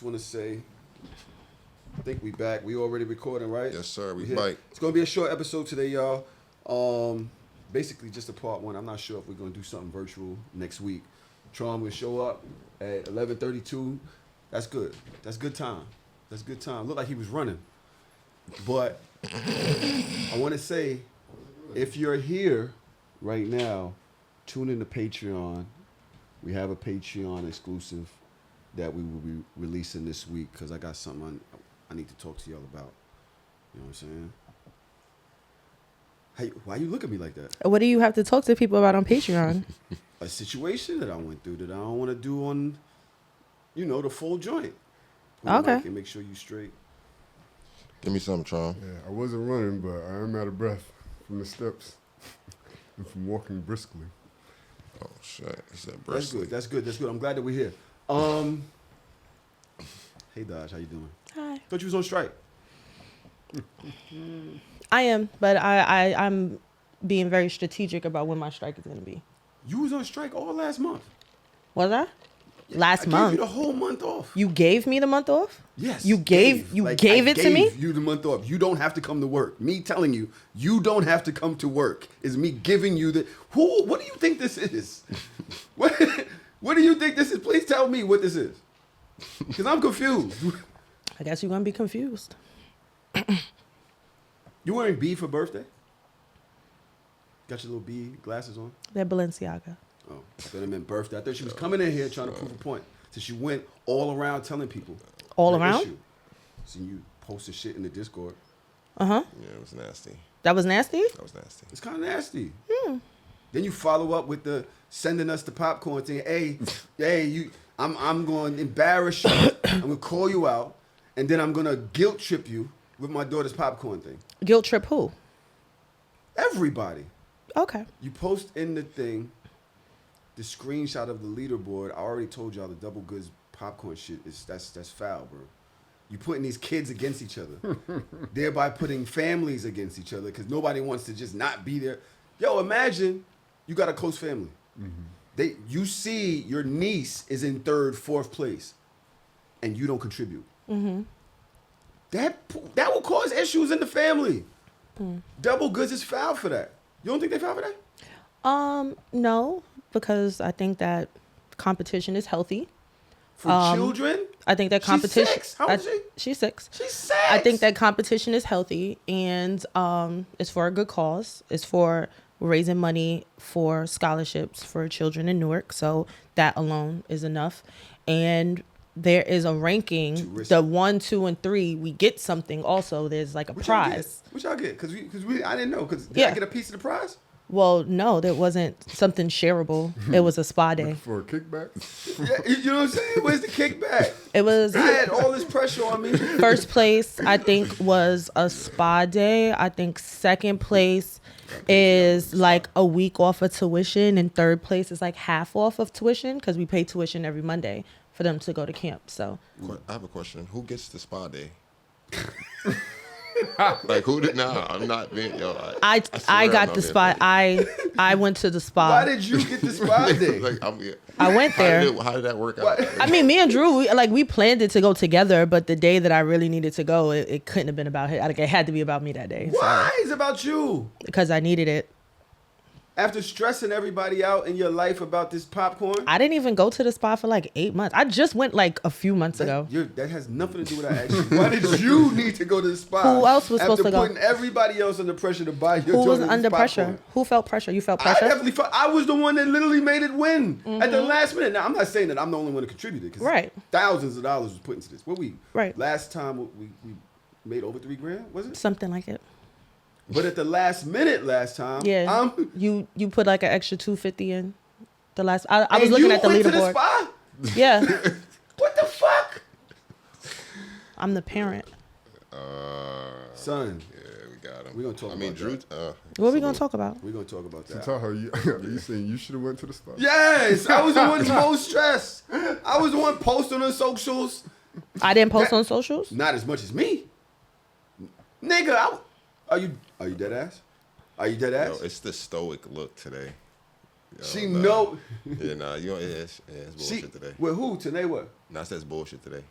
want to say, I think we back. We already recording, right? Yes, sir. We might. It's going to be a short episode today, y'all. Basically, just a part one. I'm not sure if we're going to do something virtual next week. Tron will show up at 11:32. That's good. That's good time. That's good time. Looked like he was running. But I want to say, if you're here right now, tune in to Patreon. We have a Patreon exclusive that we will be releasing this week because I got something I need to talk to y'all about. You know what I'm saying? Hey, why you look at me like that? What do you have to talk to people about on Patreon? A situation that I went through that I don't want to do on, the full joint. Okay. And make sure you straight. Give me something, Tron. Yeah, I wasn't running, but I am out of breath from the steps and from walking briskly. Oh, shit. He said That's briskly. good. That's good. That's good. I'm glad that we're here. Hey, Dodge, how you doing? Hi. Thought you was on strike. I am, but I'm being very strategic about when my strike is going to be. You was on strike all last month. Was I? I gave month. you the whole month off. You gave me the month off? Yes. You gave it to me? You the month off. You don't have to come to work. Me telling you, you don't have to come to work is me giving you the. What do you think this is? What do you think this is? Please tell me what this is. Because I'm confused. I guess you're going to be confused. You wearing B for birthday? Got your little B glasses on? They're Balenciaga. Oh, I thought it meant birthday. I thought she was coming in here trying to prove a point. So she went all around telling people. All around? Issue. So you posted shit in the Discord. Uh-huh. Yeah, it was nasty. That was nasty? That was nasty. It's kind of nasty. Then you follow up with the sending us the popcorn thing. Hey, I'm going to embarrass you. I'm going to call you out. And then I'm going to guilt trip you with my daughter's popcorn thing. Guilt trip who? Everybody. Okay. You post in the thing the screenshot of the leaderboard. I already told y'all the double goods popcorn shit that's foul, bro. You putting these kids against each other, thereby putting families against each other because nobody wants to just not be there. Yo, imagine you got a close family. Mm-hmm. You see your niece is in 3rd, 4th place, and you don't contribute. Mm-hmm. That will cause issues in the family. Double goods is foul for that. You don't think they foul for that? No, because I think that competition is healthy. For children? I think that competition. She's 6. How old is she? She's 6. She's 6. I think that competition is healthy and it's for a good cause. It's for raising money for scholarships for children in Newark. So that alone is enough. And there is a ranking. The 1, 2, and 3. We get something. Also, there's like a prize. What y'all get? Because I didn't know. Did Yeah. I get a piece of the prize? Well, no, there wasn't something shareable. It was a spa day. For a kickback? Yeah, you know what I'm saying? Where's the kickback? It was I had all this pressure on me. first place, I think, was a spa day. I think second place is like a week off of tuition, and third place is like half off of tuition because we pay tuition every Monday for them to go to camp. So I have a question. Who gets the spa day? Like who did? Nah, I'm not being. Yo, I swear got I'm the not spa. I went to the spa. Why did you get the spa day? Like, I went there. How did that work out? I mean, me and Drew, we planned it to go together, but the day that I really needed to go, it couldn't have been about him. Like, it had to be about me that day. Why is it about you? Because I needed it. After stressing everybody out in your life about this popcorn? I didn't even go to the spa for like 8 months. I just went like a few months ago. That has nothing to do with that action. Why did you need to go to the spa? Who else was supposed to go? After putting everybody else under pressure to buy your Who was daughter's under popcorn. pressure? Who felt pressure? You felt I pressure? definitely felt. I was the one that literally made it win at the last minute. Now, I'm not saying that I'm the only one that contributed. Cause Right. thousands of dollars was put into this. Right. Last time we made over $3,000, was it? Something like it. But at the last minute last time, Yeah. You put like an extra $250 in. The last I was looking at the leaderboard. To the leaderboard. spa? Yeah. What the fuck? I'm the parent. Son. Yeah, we got him. We're gonna talk I mean, about Drew. that. What are we gonna talk about? We're gonna talk about So that. Tahoe, you saying you should have went to the spa? Yes, I was the one most stressed. I was the one posting on socials. I didn't post on socials. Not as much as me. Nigga, are you dead ass? Are you dead ass? Yo, it's the stoic look today. Yo, She nah. know. Yeah, nah, it's bullshit today. With who? Today what? Nah, that's bullshit today.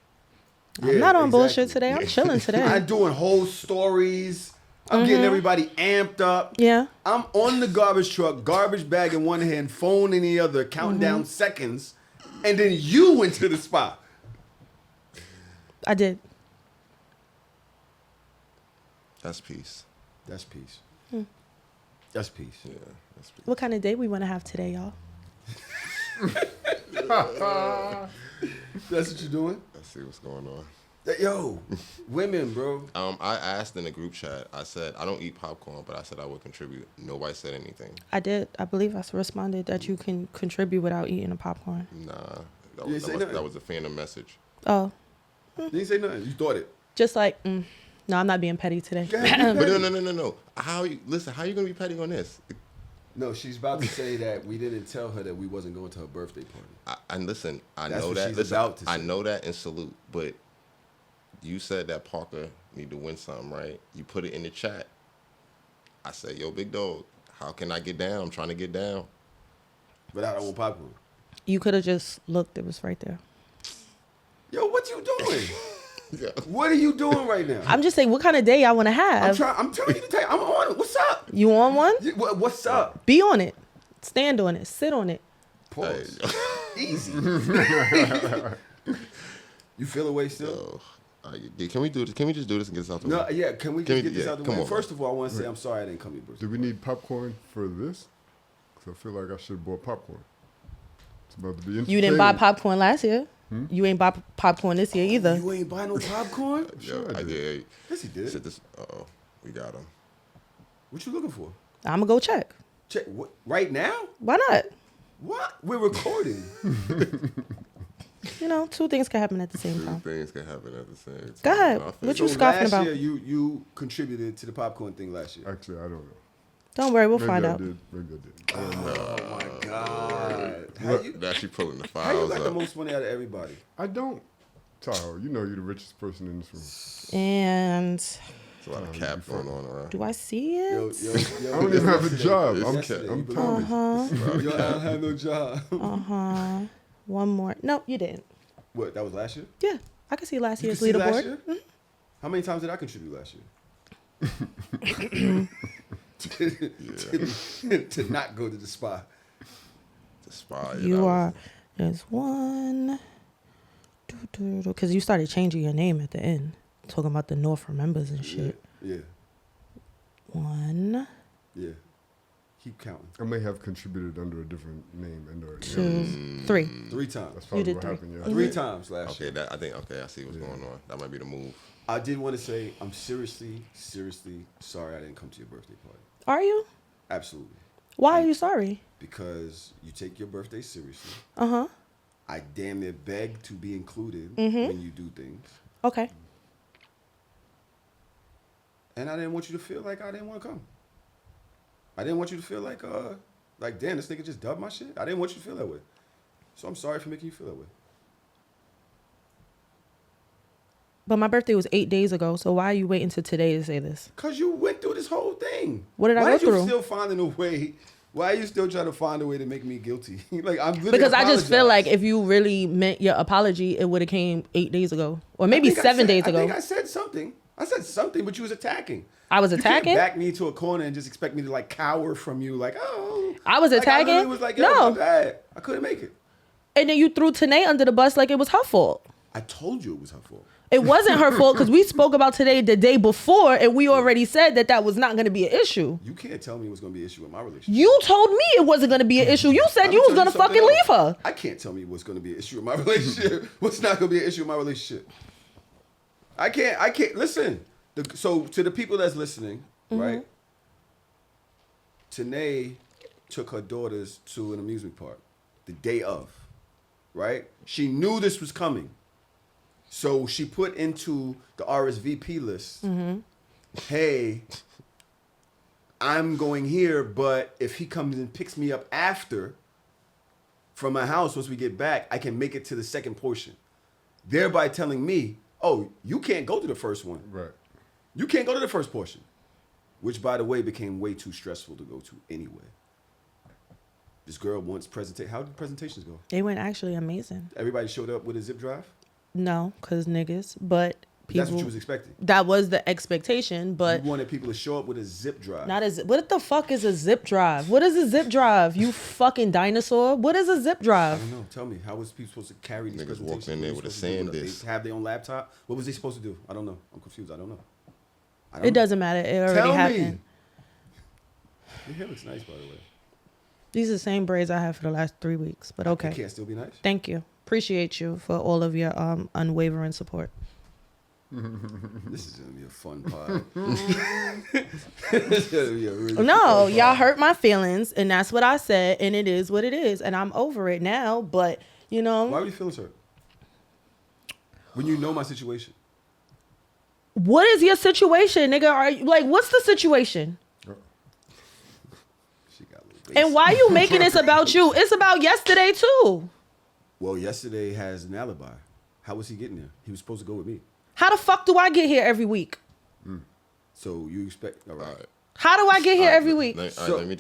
I'm not on bullshit exactly. today. I'm chilling today. I'm doing whole stories. I'm getting everybody amped up. Yeah. I'm on the garbage truck, garbage bag in one hand, phone in the other, counting down seconds, and then you went to the spot. I did. That's peace. That's peace. That's peace. Yeah, that's peace. What kind of day we want to have today, y'all? That's what you're doing? Let's see what's going on. Yo, women, bro. I asked in the group chat. I said I don't eat popcorn, but I said I would contribute. Nobody said anything. I did. I believe I responded that you can contribute without eating a popcorn. Nah, You didn't say nothing? that was a phantom message. Oh, You didn't say nothing. You thought it. just like, no, I'm not being petty today. Go ahead, But no. How you gonna be petty on this? No, she's about to say that we didn't tell her that we wasn't going to her birthday party. And listen, I That's know what that. she's Listen, about to I say. know that and salute. But you said that Parker need to win something, right? You put it in the chat. I said, yo, big dog, how can I get down? I'm trying to get down. But I don't want popcorn. You could have just looked. It was right there. Yo, what you doing? Yeah. What are you doing right now? I'm just saying, what kind of day I want to have? I'm telling you to tell you. I'm on it. What's up? You on one? What's up? Be on it. Stand on it. Sit on it. Pause. Easy. You feel away still? Can we do this? Can we just do this and get this out the way? No, yeah. Can we just get this out the come way? on, First of all, I want to say I'm sorry I didn't come to your birthday. Do we need popcorn for this? Because I feel like I should have bought popcorn. It's about to be You didn't buy entertaining. popcorn last year. You ain't buy popcorn this year either. You ain't buy no popcorn? Yo, Sure I I did. did. Yes, he did. Said this. We got him. What you looking for? I'm going to go check. Check what? Right now? Why not? What? We're recording. You know, two things can happen at the same Two time. things can happen at the same time. Go ahead. I feel What you. you scoffing last about? year you contributed to the popcorn thing last year. Actually, I don't know. Don't worry, we'll Maybe find I out. did. Maybe I didn't. I don't know. Oh my God. Now she pulling the How you files got the up. most money out of everybody? I don't. Tahoe, you know you're the richest person in this room. And There's a lot of cap going on around. do I see Yo, it? yo, I don't even have a job. I'm Yesterday, you Tommy. Yo, I don't have no job. One more. No, you didn't. What? That was last year? Yeah, I can see last You year's could see last leaderboard. year? How many times did I contribute last year? to not go to the spa. The spy. You are. There's one. Because you started changing your name at the end, talking about the North remembers and shit. Yeah. One, Yeah. Keep counting. I may have contributed under a different name and or two, three. 3 times. That's probably did what three. happened. Yeah. 3 times last Okay, year. I see what's going on. That might be the move. I did want to say I'm seriously sorry I didn't come to your birthday party. Are you? Absolutely. Why are you sorry? Because you take your birthday seriously. Uh-huh. I damn near beg to be included when you do things. Okay. And I didn't want you to feel like I didn't want to come. I didn't want you to feel like damn, this nigga just dubbed my shit. I didn't want you to feel that way. So I'm sorry for making you feel that way. But my birthday was 8 days ago, so why are you waiting till today to say this? Because you went through this whole thing. What did I go Why through? you still finding a way? Why are you still trying to find a way to make me guilty? Like I'm literally Because I just feel like apologize. if you really meant your apology, it would have came 8 days ago. Or maybe 7 days ago. I think I said something. I said something, but you was attacking. I was You attacking? can't back me to a corner and just expect me to like cower from you. Like, oh. I was Like, attacking? I literally was like, yo, No. my bad. I couldn't make it. And then you threw Tanae under the bus like it was her fault. I told you it was her fault. It wasn't her fault because we spoke about today the day before and we already said that was not going to be an issue. You can't tell me what's going to be an issue in my relationship. You told me it wasn't going to be an issue. You said I'm you was telling going to something fucking else. leave her. I can't tell me what's going to be an issue in my relationship. What's not going to be an issue in my relationship. I can't. Listen. So to the people that's listening, right? Tanae took her daughters to an amusement park the day of, right? She knew this was coming. So she put into the RSVP list, hey, I'm going here, but if he comes and picks me up after from my house once we get back, I can make it to the second portion. Thereby telling me, oh, you can't go to the first one. Right. You can't go to the first portion. Which, by the way, became way too stressful to go to anyway. This girl wants presentation. How did presentations go? They went actually amazing. Everybody showed up with a zip drive? No, because niggas. But people. That's what you was expecting. That was the expectation, but You wanted people to show up with a zip drive. not as. What the fuck is a zip drive? What is a zip drive? You fucking dinosaur. What is a zip I drive? don't know. Tell me, how was people supposed to carry these Niggas presentations? walked in there What with was a supposed to do? sand disc. They have their own laptop. What was they supposed to do? I don't know. I'm confused. I don't know. It doesn't matter. It already Tell happened. me. Your hair looks nice, by the way. These are the same braids I had for the last 3 weeks, but It okay. can't still be nice. Thank you. Appreciate you for all of your unwavering support. This is gonna be a fun pod. This is gonna be a really No, fun y'all pod. hurt my feelings, and that's what I said, and it is what it is, and I'm over it now. But you know, Why were you feeling hurt? When you know my situation. what is your situation, nigga? Are you like, what's the situation? She got a little And basic. why you making this about you? It's about yesterday too. Well, yesterday has an alibi. How was he getting there? He was supposed to go with me. How the fuck do I get here every week? So you expect? All right. All right. How do I get here All right, every week? All right, So- let me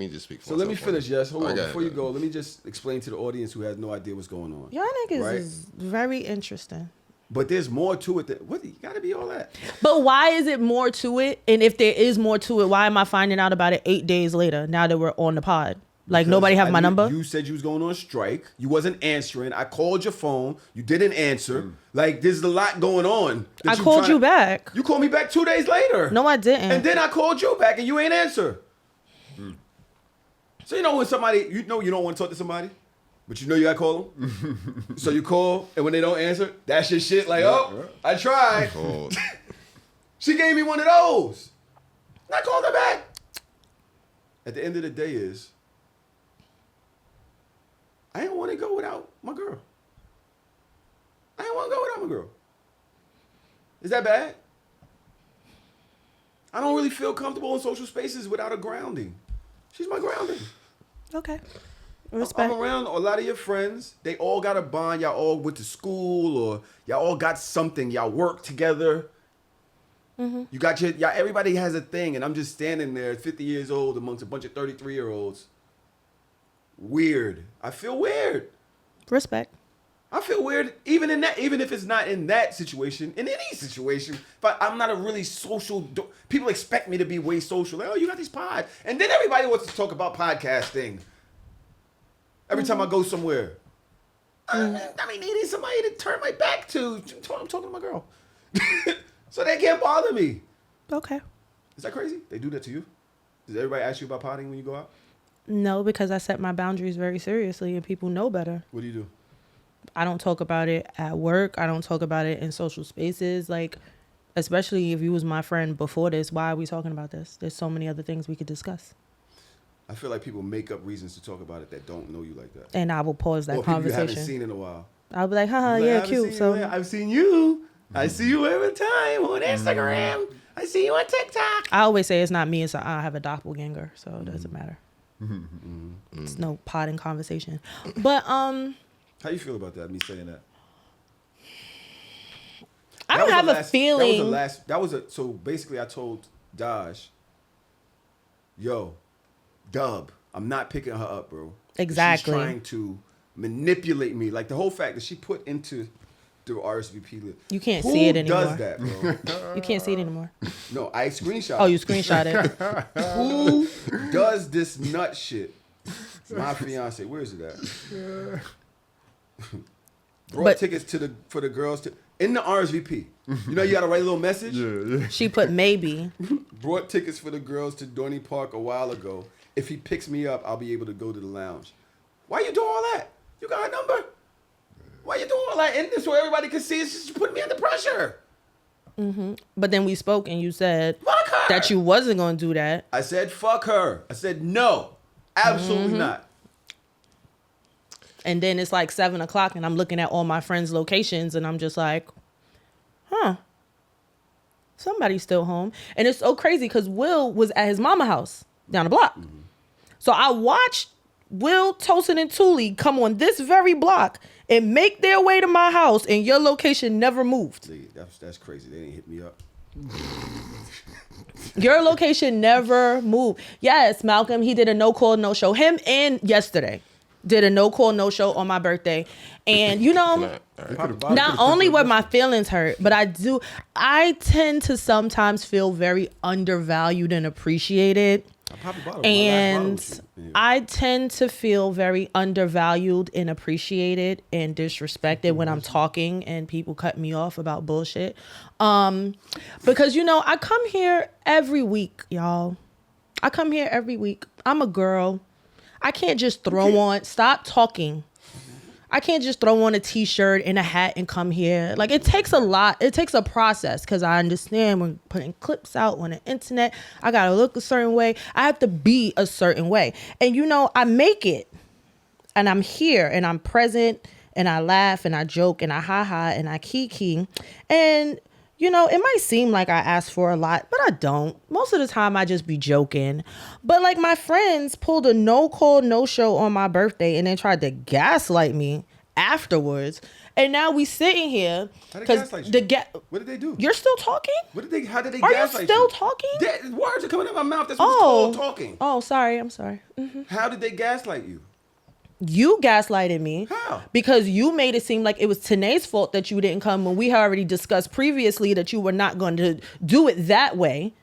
just speak for So let me myself on finish. it. Yes, hold All on. right, Before go you ahead. go, let me just explain to the audience who has no idea what's going on. Y'all niggas Right? is very interesting. But there's more to it. What? You gotta be all that. But why is it more to it? And if there is more to it, why am I finding out about it 8 days later? Now that we're on the pod, like Because nobody have I my knew- number. You said you was going on strike. You wasn't answering. I called your phone. You didn't answer. Like there's a lot going on. that I called tryna- you back. You called me back 2 days later. No, I didn't. And then I called you back and you ain't answer. So you know when somebody, you know you don't want to talk to somebody, but you know you gotta call them. So you call, and when they don't answer, that's your shit. Like, oh, I tried. Oh, She gave me one of those. And I called her back. At the end of the day is, I didn't want to go without my girl. I didn't want to go without my girl. Is that bad? I don't really feel comfortable in social spaces without a grounding. She's my grounding. Okay. I'm Respect. around a lot of your friends. They all got a bond. Y'all all went to school, or y'all all got something. Y'all work together. You got y'all. Everybody has a thing, and I'm just standing there, 50 years old, amongst a bunch of 33-year-olds. Weird. I feel weird. Respect. I feel weird, even in that. Even if it's not in that situation, in any situation. But I'm not a really social. People expect me to be way social. Like, oh, you got these pod, and then everybody wants to talk about podcasting. Every time I go somewhere, I mean, needing somebody to turn my back to. I'm talking to my girl, so they can't bother me. Okay. Is that crazy? They do that to you? Does everybody ask you about potting when you go out? No, because I set my boundaries very seriously, and people know better. What do you do? I don't talk about it at work. I don't talk about it in social spaces. Like, especially if you was my friend before this, why are we talking about this? There's so many other things we could discuss. I feel like people make up reasons to talk about it that don't know you like that. And I will pause that Or people you haven't conversation. seen in a while. I'll be like, haha, Like, I yeah, haven't cute. seen So you. I've seen you. I see you every time on Instagram. I see you on TikTok. I always say it's not me. It's I have a doppelganger, so it doesn't matter. It's no potting conversation. But How you feel about that? Me saying that? I That don't was have the a last- feeling. So basically I told Daj, yo, Dub, I'm not picking her up, bro. Exactly. She's trying to manipulate me. Like the whole fact that she put into the RSVP list. You can't Who see it anymore. does that, bro? You can't see it anymore. No, I screenshot. Oh, you screenshot it. Who does this nut shit? My fiance. Where is it at? Brought But- tickets for the girls to in the RSVP. You know you gotta write a little message. Yeah. She put maybe. Brought tickets for the girls to Dorney Park a while ago. If he picks me up, I'll be able to go to the lounge. Why you doing all that? You got a number? Why you doing all that? And this so everybody can see it's just putting me under pressure. But then we spoke and you said Fuck her. that you wasn't going to do that. I said fuck her. I said no. Absolutely not. And then it's like 7 o'clock and I'm looking at all my friends' locations and I'm just like, huh, somebody's still home. And it's so crazy because Will was at his mama house down the block. So I watched Will, Tosin, and Thule come on this very block and make their way to my house and your location never moved. See, that's crazy. They didn't hit me up. Your location never moved. Yes, Malcolm, he did a no call, no show. Him and yesterday. did a no call, no show on my birthday. And you know, not only were my feelings hurt, but I tend to sometimes feel very undervalued and appreciated. And I tend to feel very undervalued and appreciated and disrespected when I'm talking and people cut me off about bullshit. Because, you know, I come here every week, y'all. I come here every week. I'm a girl. I can't just throw on, stop talking. I can't just throw on a t-shirt and a hat and come here. Like, it takes a lot. It takes a process, because I understand when putting clips out on the internet, I got to look a certain way. I have to be a certain way. And, you know, I make it. And I'm here and I'm present and I laugh and I joke and I ha-ha and I kiki. And, you know, it might seem like I ask for a lot, but I don't. Most of the time I just be joking. But like, my friends pulled a no call, no show on my birthday and then tried to gaslight me afterwards. And now we sitting here because what did they do? You're still talking? How did they Are gaslight you still you? talking? Words are coming out of my mouth. That's what it's called, talking. Oh, sorry. I'm sorry. Mm-hmm. How did they gaslight you? You gaslighted me. How? Because you made it seem like it was Tanae's fault that you didn't come when we had already discussed previously that you were not going to do it that way.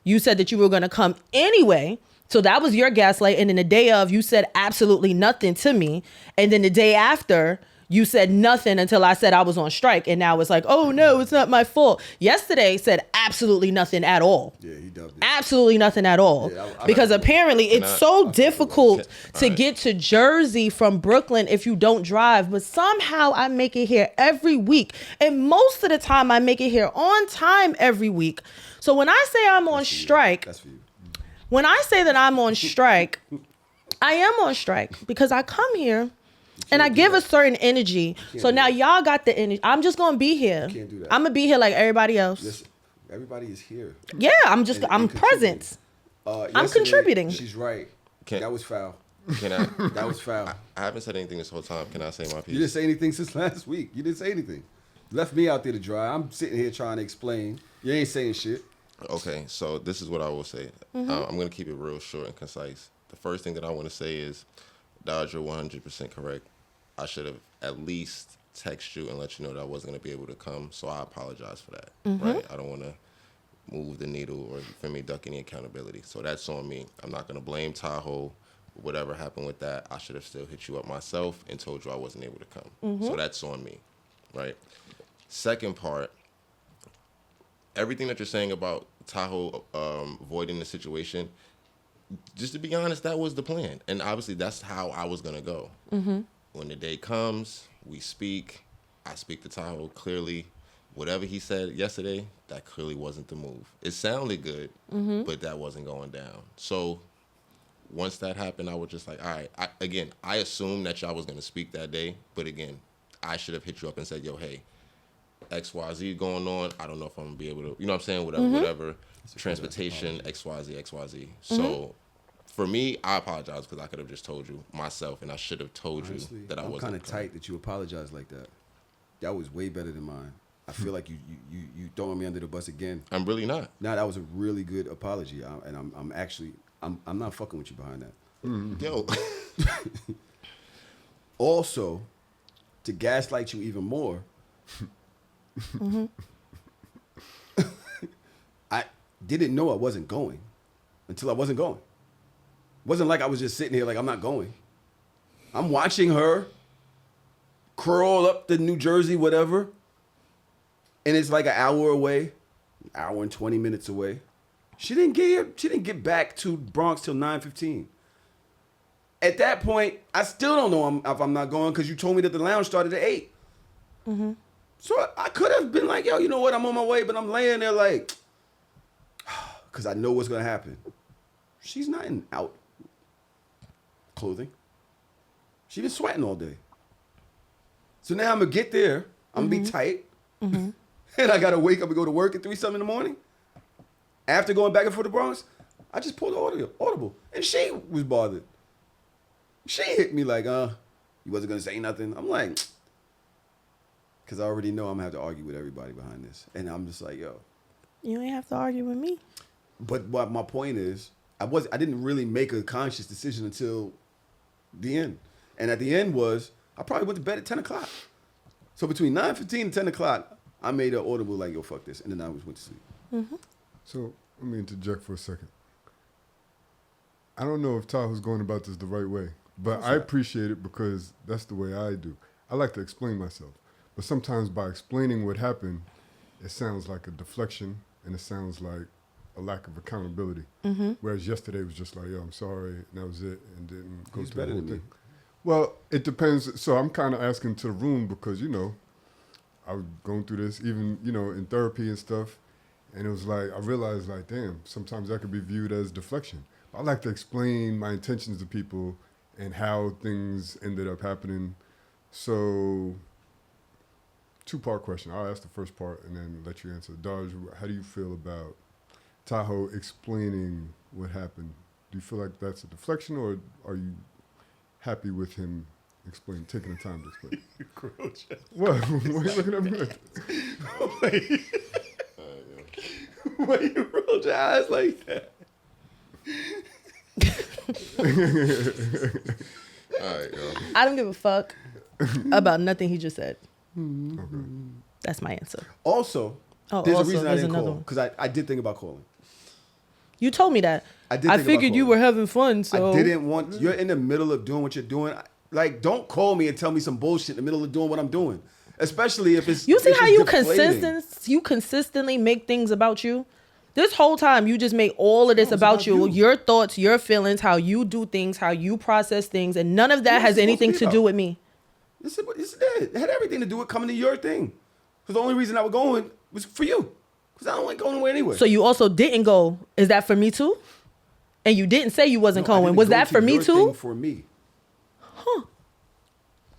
You said that you were going to come anyway. So that was your gaslight. And then the day of, you said absolutely nothing to me. And then the day after, you said nothing until I said I was on strike. And now it's like, oh no, it's not my fault. Yesterday said absolutely nothing at all. Yeah, he dubbed it. Absolutely nothing at all. Yeah, because apparently it's so difficult to get to Jersey from Brooklyn if you don't drive. But somehow I make it here every week. And most of the time I make it here on time every week. So when I say I'm on strike, that's for you. When I say that I'm on strike, I am on strike because I come here and I give a certain energy. So now y'all got the energy. I'm just going to be here. You can't do that. I'm going to be here like everybody else. Listen, everybody is here. Yeah, I'm present. I'm contributing. She's right. That was foul. Can I? That was foul. I haven't said anything this whole time. Can I say my piece? You didn't say anything since last week. You didn't say anything. Left me out there to dry. I'm sitting here trying to explain. You ain't saying shit. Okay, so this is what I will say. Mm-hmm. I'm going to keep it real short and concise. The first thing that I want to say is, Dodge, you're 100% correct. I should have at least texted you and let you know that I wasn't going to be able to come, so I apologize for that. Mm-hmm. Right? I don't want to move the needle or, for me, duck any accountability. So that's on me. I'm not going to blame Tahoe. Whatever happened with that, I should have still hit you up myself and told you I wasn't able to come. Mm-hmm. So that's on me, right? Second part, everything that you're saying about Tahoe avoiding the situation, just to be honest, that was the plan. And obviously that's how I was going to go. Mm-hmm. When the day comes, we speak. I speak to Tahoe clearly. Whatever he said yesterday, that clearly wasn't the move. It sounded good, but that wasn't going down. So once that happened, I was just like, all right. I assumed that y'all was going to speak that day. But again, I should have hit you up and said, yo, hey, XYZ going on. I don't know if I'm going to be able to, you know what I'm saying? Whatever. Transportation, XYZ. So for me, I apologize because I could have just told you myself, and I should have told Honestly, you that I wasn't. I'm kind of tight that you apologize like that. That was way better than mine. I feel like you throwing me under the bus again. I'm really not. Nah, that was a really good apology, and I'm actually not fucking with you behind that. Yo. Also, to gaslight you even more, I didn't know I wasn't going until I wasn't going. It wasn't like I was just sitting here like I'm not going. I'm watching her curl up to New Jersey, whatever, and it's like an hour away, hour and 20 minutes away. She didn't get here. She didn't get back to Bronx till 9:15. At that point, I still don't know if I'm not going because you told me that the lounge started at 8. Mm-hmm. So I could have been like, yo, you know what? I'm on my way, but I'm laying there like, because I know what's going to happen. She's not in out clothing. She's been sweating all day. So now I'm going to get there. I'm going to be tight. And I got to wake up and go to work at 3-something in the morning. After going back and forth to Bronx, I just pulled the audible. And she was bothered. She hit me like, you wasn't going to say nothing. I'm like, because I already know I'm going to have to argue with everybody behind this. And I'm just like, yo. You ain't have to argue with me. But what my point is, I didn't really make a conscious decision until the end. And at the end was, I probably went to bed at 10 o'clock. So between 9:15 and 10 o'clock, I made an audible like, yo, fuck this. And then I went to sleep. Mm-hmm. So let me interject for a second. I don't know if Tahoe's going about this the right way, but I appreciate it because that's the way I do. I like to explain myself. But sometimes by explaining what happened, it sounds like a deflection and it sounds like a lack of accountability. Mm-hmm. Whereas yesterday was just like, yo, I'm sorry, and that was it, and didn't go Who's through the better whole than me? thing. Well, it depends. So I'm kind of asking to the room because, you know, I was going through this even, you know, in therapy and stuff. And it was like, I realized like, damn, sometimes that could be viewed as deflection. I like to explain my intentions to people and how things ended up happening. So, two-part question. I'll ask the first part and then let you answer. Dodge, how do you feel about Tahoe explaining what happened? Do you feel like that's a deflection or are you happy with him explaining, taking the time to explain? What? Why are you looking at me like that? Why you rolled your eyes like that? All right, yo. I don't give a fuck about nothing he just said. Okay. That's my answer. Also, Oh, there's also, a reason I there's didn't another call. one. Because I did think about calling. You told me that. I did I think about figured you calling. were having fun, so I didn't want, you're in the middle of doing what you're doing. Like, don't call me and tell me some bullshit in the middle of doing what I'm doing. Especially if it's You see if how it's you consistently make things about you? This whole time you just make all of this No, it's about about you, you. your thoughts, your feelings, how you do things, how you process things, and none of that What's has it supposed anything to to be do about? with me. It had everything to do with coming to your thing. Because the only reason I was going was for you. Because I don't like going away anyway. So you also didn't go. Is that for me too? And you didn't say you wasn't No, I going. didn't Was go that to for me your too? thing for me.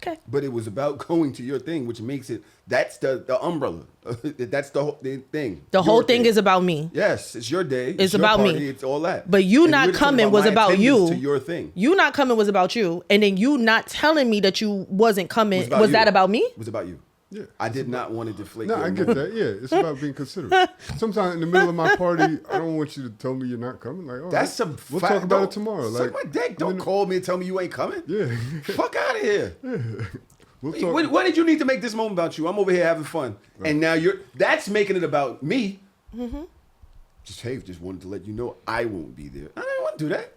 Okay. But it was about going to your thing, which makes it, that's the umbrella. That's the thing. The whole Your thing is about me. Yes, it's your day. It's your about me. party, it's all that. But you And not we're talking coming was my about attendance you. To your thing. You not coming was about you, and then you not telling me that you wasn't coming. about Was you. that about me? It was about you. Yeah. I did not want to deflate No, your I get emotion. that. Yeah, it's about being considerate. Sometimes in the middle of my party, I don't want you to tell me you're not coming. Like, all That's right, some we'll fact. talk about Don't it tomorrow. Suck Like, my dick. Don't I mean, call me and tell me you ain't coming. Yeah, Fuck out of here. we'll talk. What did you need to make this moment about you? I'm over here having fun, and now that's making it about me. Mm-hmm. Just wanted to let you know I won't be there. I don't want to do that.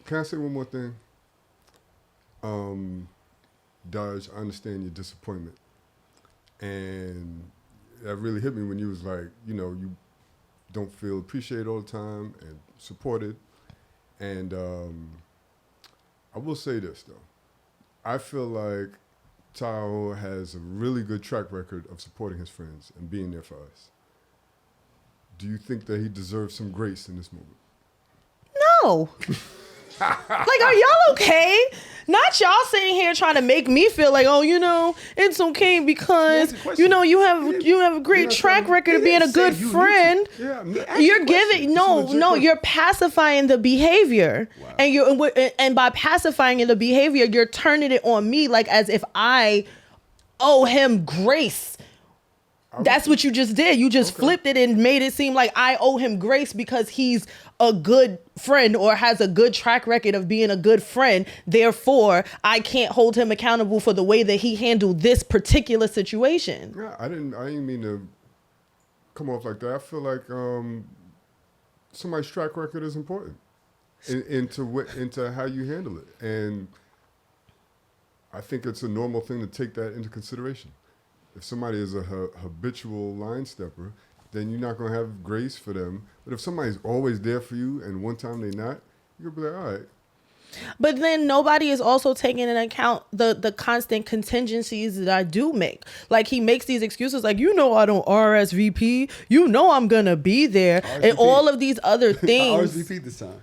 Can I say one more thing? Dodge, I understand your disappointment. And that really hit me when you was like, you know, you don't feel appreciated all the time and supported. And I will say this, though. I feel like Tahoe has a really good track record of supporting his friends and being there for us. Do you think that he deserves some grace in this moment? No. Like, are y'all okay? Not y'all sitting here trying to make me feel like, oh, you know, it's okay because He asked a question. you know you have a great track record of being a good friend. Yeah, I'm not, You're giving you're pacifying the behavior, Wow. and by pacifying the behavior, you're turning it on me like as if I owe him grace. That's what you just did. You just flipped it and made it seem like I owe him grace because he's a good friend or has a good track record of being a good friend. Therefore, I can't hold him accountable for the way that he handled this particular situation. Yeah, I didn't mean to come off like that. I feel like somebody's track record is important into how you handle it, and I think it's a normal thing to take that into consideration. If somebody is a habitual line stepper, then you're not gonna have grace for them. But if somebody's always there for you and one time they're not, you're gonna be like, all right. But then nobody is also taking into account the constant contingencies that I do make. Like he makes these excuses like, you know, I don't RSVP. You know, I'm going to be there. And RSVP. all of these other I things. RSVP'd this time.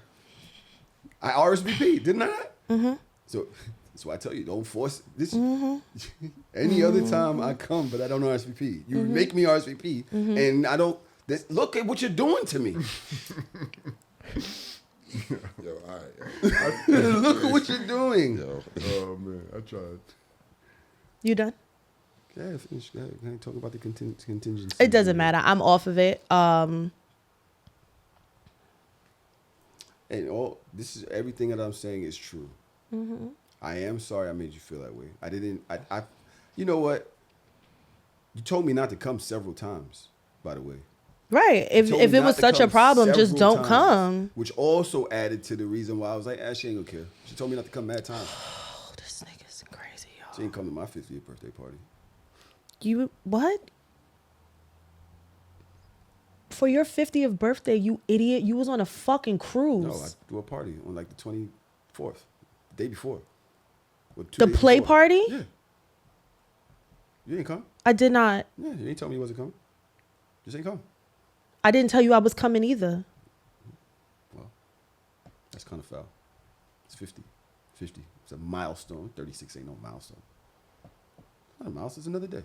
I RSVP'd, didn't I? Mm-hmm. So that's why I tell you, don't force this. Mm-hmm. Any other time I come, but I don't RSVP. You make me RSVP, and I don't. Look at what you're doing to me. Yo, all right. Yo. Look at what you're doing. Yo. Oh man, I tried. You done? Yeah, finish. Can I talk about the contingency? It doesn't matter. I'm off of it. And all this is everything that I'm saying is true. I am sorry I made you feel that way. I didn't. You know what? You told me not to come several times. By the way. Right. You If told if me it not was to such a come problem, just several don't times, come. Which also added to the reason why I was like, she ain't gonna care. She told me not to come mad times. Oh, this nigga's crazy, y'all. She ain't come to my 50th birthday party. You what? For your 50th birthday, you idiot, you was on a fucking cruise. No, I threw a party on like the 24th, the day before. Or 2 The days play before. party? Yeah. You ain't come? I did not. Yeah, you ain't tell me you wasn't coming. Just ain't come. I didn't tell you I was coming either. Well, that's kind of foul. It's 50. 50. It's a milestone. 36 ain't no milestone. It's not a milestone. It's another day.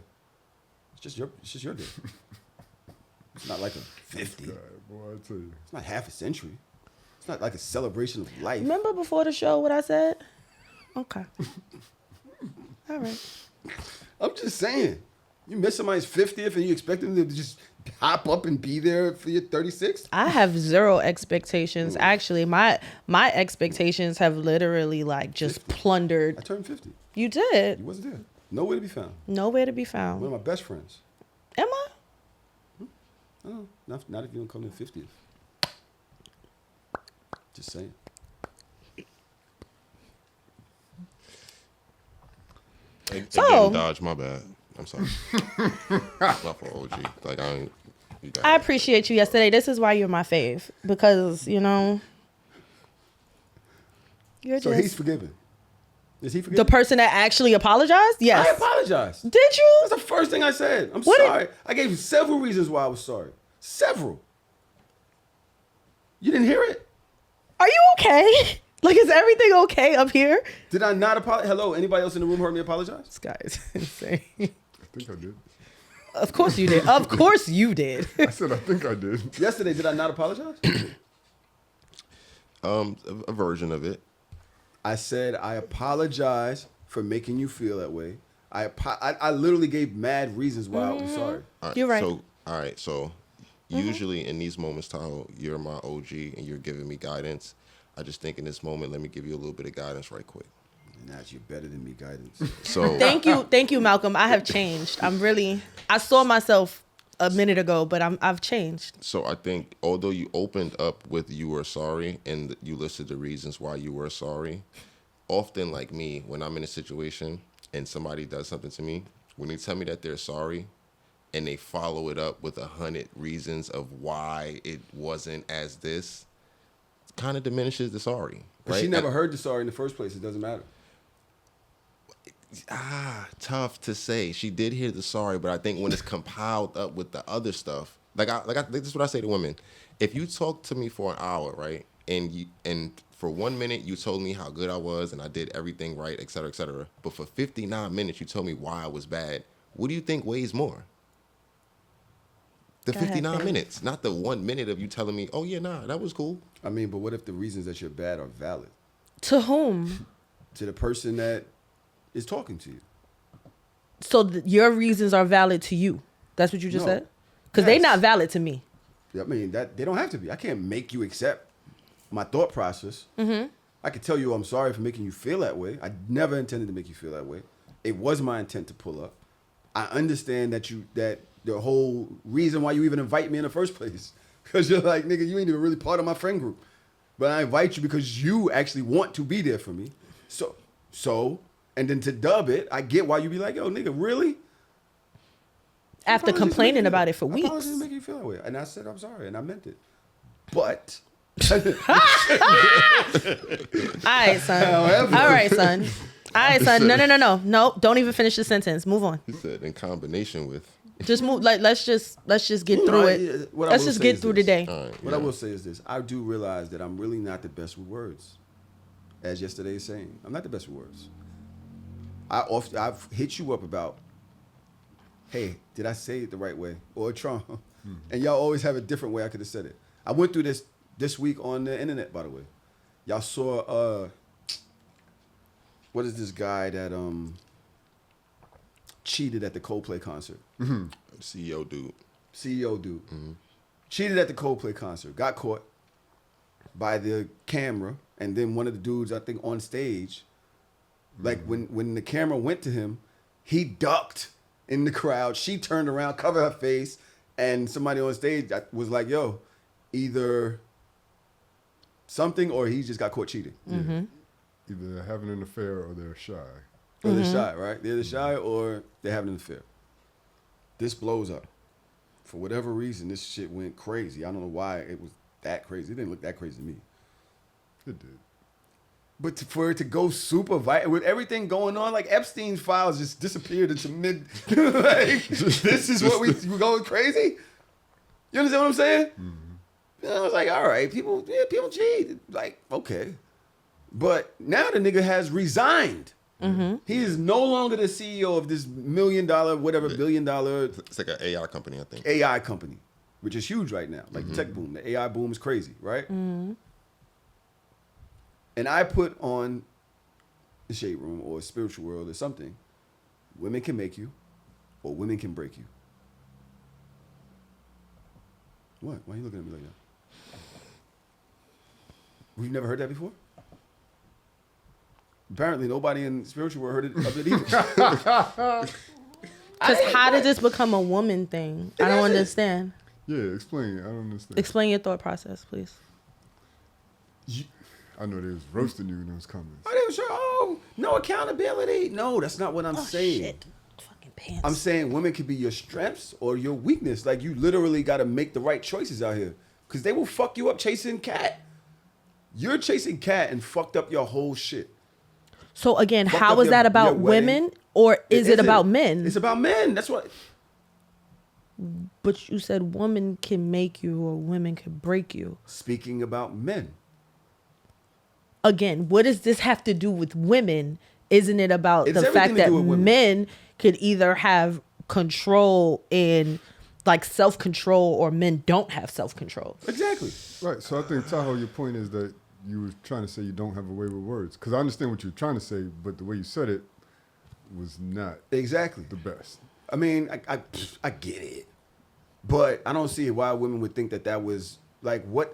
It's just your day. It's not like a 50. God, boy, I tell you. It's not half a century. It's not like a celebration of life. Remember before the show what I said? Okay. All right. I'm just saying. You miss somebody's 50th and you expect them to just hop up and be there for your 36th? I have zero expectations. Actually, my expectations have literally like just 50. plundered. I turned 50. You did. You wasn't there. Nowhere to be found. Nowhere to be One of found. my best friends. Am I? Oh, not if you don't come to the 50th. Just saying. So- Again, Dodge, my bad. I'm sorry. Not for OG. Like, I ain't. You got I it. appreciate you yesterday. This is why you're my fave. Because, you know, you're So just he's forgiven. Is he the forgiven? person that actually apologized? I Yes. apologize. Did you? That's the first thing I said. I'm What did- sorry. I gave you several reasons why I was sorry. Several. You didn't hear it? Are you okay? Like, is everything okay up here? Did I not apologize? Hello, anybody else in the room heard me apologize? This guy is insane. I think I did. Of course you did. Of course you did. I said I think I did. Yesterday, did I not apologize? A version of it. I said I apologize for making you feel that way. I literally gave mad reasons why I was sorry. All You're right. So, all right. So, usually in these moments, Tahoe, you're my OG and you're giving me guidance. I just think in this moment, let me give you a little bit of guidance right quick. Now you're better than me, guidance. So, Thank you, Malcolm. I have changed. I saw myself a minute ago, but I've changed. So I think although you opened up with you were sorry and you listed the reasons why you were sorry, often like me, when I'm in a situation and somebody does something to me, when they tell me that they're sorry and they follow it up with 100 reasons of why it wasn't as this, it kind of diminishes the sorry. But Right? she never heard the sorry in the first place. It doesn't matter. Tough to say. She did hear the sorry, but I think when it's compiled up with the other stuff, this is what I say to women: if you talk to me for an hour, right, and for 1 minute you told me how good I was and I did everything right, et cetera, but for 59 minutes you told me why I was bad. What do you think weighs more? The Go ahead, 59 babe. minutes, not the 1 minute of you telling me, oh yeah, nah, that was cool. I mean, but what if the reasons that you're bad are valid To whom? to the person that is talking to you? So your reasons are valid to you. That's what you just No. said? Because they're Yes. not valid to me. I mean, that they don't have to be. I can't make you accept my thought process. Mm-hmm. I could tell you I'm sorry for making you feel that way. I never intended to make you feel that way. It was my intent to pull up. I understand that the whole reason why you even invite me in the first place, because you're like, nigga, you ain't even really part of my friend group. But I invite you because you actually want to be there for me. So, and then to dub it, I get why you be like, yo, nigga, really? After complaining about it for I weeks. apologize to make you feel that way. And I said, I'm sorry, and I meant it. But All right, son. However- All right, son. All right, son. No. Nope. Don't even finish the sentence. Move on. He said in combination with. Just move. Like let's just get You know, through I- it. what I Let's will just say get is through the this. day. All right, What yeah. I will say is this. I do realize that I'm really not the best with words. As yesterday is saying, I'm not the best with words. I've hit you up about, hey, did I say it the right way? Or Trump. And y'all always have a different way I could have said it. I went through this week on the internet, by the way. Y'all saw, what is this guy that cheated at the Coldplay concert? CEO dude. CEO dude. Cheated at the Coldplay concert. Got caught by the camera. And then one of the dudes, I think, on stage Like when the camera went to him, he ducked in the crowd. She turned around, covered her face, and somebody on stage was like, "Yo, either something or he just got caught cheating." Mm-hmm. Either they're having an affair or they're shy. Or they're shy, right? They're either shy or they're having an affair. This blows up. For whatever reason, this shit went crazy. I don't know why it was that crazy. It didn't look that crazy to me. It did. But for it to go super vital, with everything going on, like Epstein's files just disappeared into mid. Like, this is what we're going crazy? You understand what I'm saying? Mm-hmm. I was like, all right, people cheat. Like, okay. But now the nigga has resigned. Mm-hmm. He is no longer the CEO of this $1 million, whatever, $1 billion. It's like an AI company, I think. AI company, which is huge right now. Like the tech boom. The AI boom is crazy, right? Mm-hmm. And I put on the Shade Room or Spiritual World or something. Women can make you or women can break you. What? Why are you looking at me like that? We've never heard that before? Apparently, nobody in the spiritual world heard of it either. Because how did this become a woman thing? I don't understand. Yeah, explain. I don't understand. Explain your thought process, please. I know they was roasting you in those comments. Oh, they were sure. Oh, no accountability. No, that's not what I'm saying. Shit. Fucking pants. I'm saying women can be your strengths or your weakness. Like, you literally got to make the right choices out here. Because they will fuck you up chasing cat. You're chasing cat and fucked up your whole shit. So again, Fucked how up is that about women or is it about men? It's about men. That's what. But you said women can make you or women can break you. Speaking about men. Again, what does this have to do with women? Isn't it about It's the fact everything to that do with women. men could either have control in like self-control or men don't have self-control? Exactly. Right. So I think, Tahoe, your point is that you were trying to say you don't have a way with words. Because I understand what you're trying to say, but the way you said it was not Exactly. the best. I mean, I get it. But I don't see why women would think that was like, what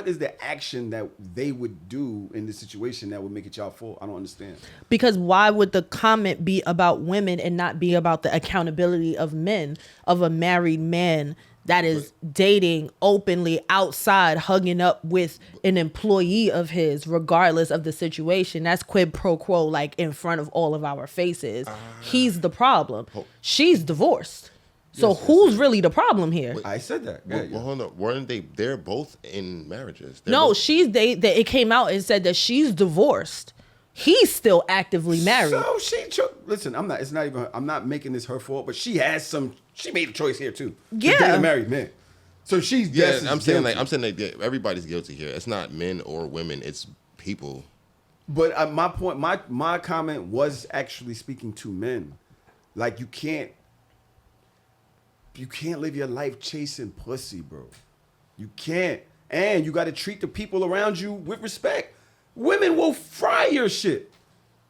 is the action that they would do in this situation that would make it y'all full? I don't understand. Because why would the comment be about women and not be about the accountability of men, of a married man that is dating openly outside, hugging up with an employee of his, regardless of the situation? That's quid pro quo, like in front of all of our faces. He's the problem. She's divorced. So who's really the problem here? I said that. Well, hold on. Weren't they? They're both in marriages. No, both, it came out and said that she's divorced. He's still actively married. So listen, I'm not making this her fault, but she made a choice here too. Yeah. To date a married man. So she's Yeah, I'm saying like everybody's guilty here. It's not men or women. It's people. But my point, my comment was actually speaking to men. Like, you can't live your life chasing pussy, bro. You can't. And you got to treat the people around you with respect. Women will fry your shit.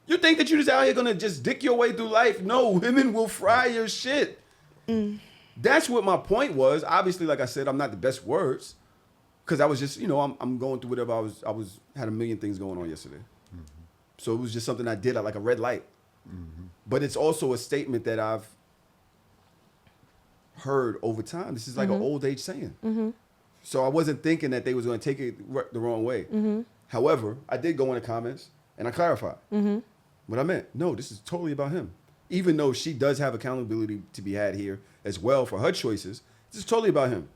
You think that you just out here gonna just dick your way through life? No, women will fry your shit. That's what my point was. Obviously, like I said, I'm not the best words, because I was just, I'm going through whatever I was had a million things going on yesterday. Mm-hmm. So it was just something I did at like a red light. Mm-hmm. But it's also a statement that I've heard over time. This is like an old age saying. Mm-hmm. So I wasn't thinking that they was going to take it the wrong way. Mm-hmm. However, I did go in the comments and I clarified what I meant. No, this is totally about him. Even though she does have accountability to be had here as well for her choices, this is totally about him.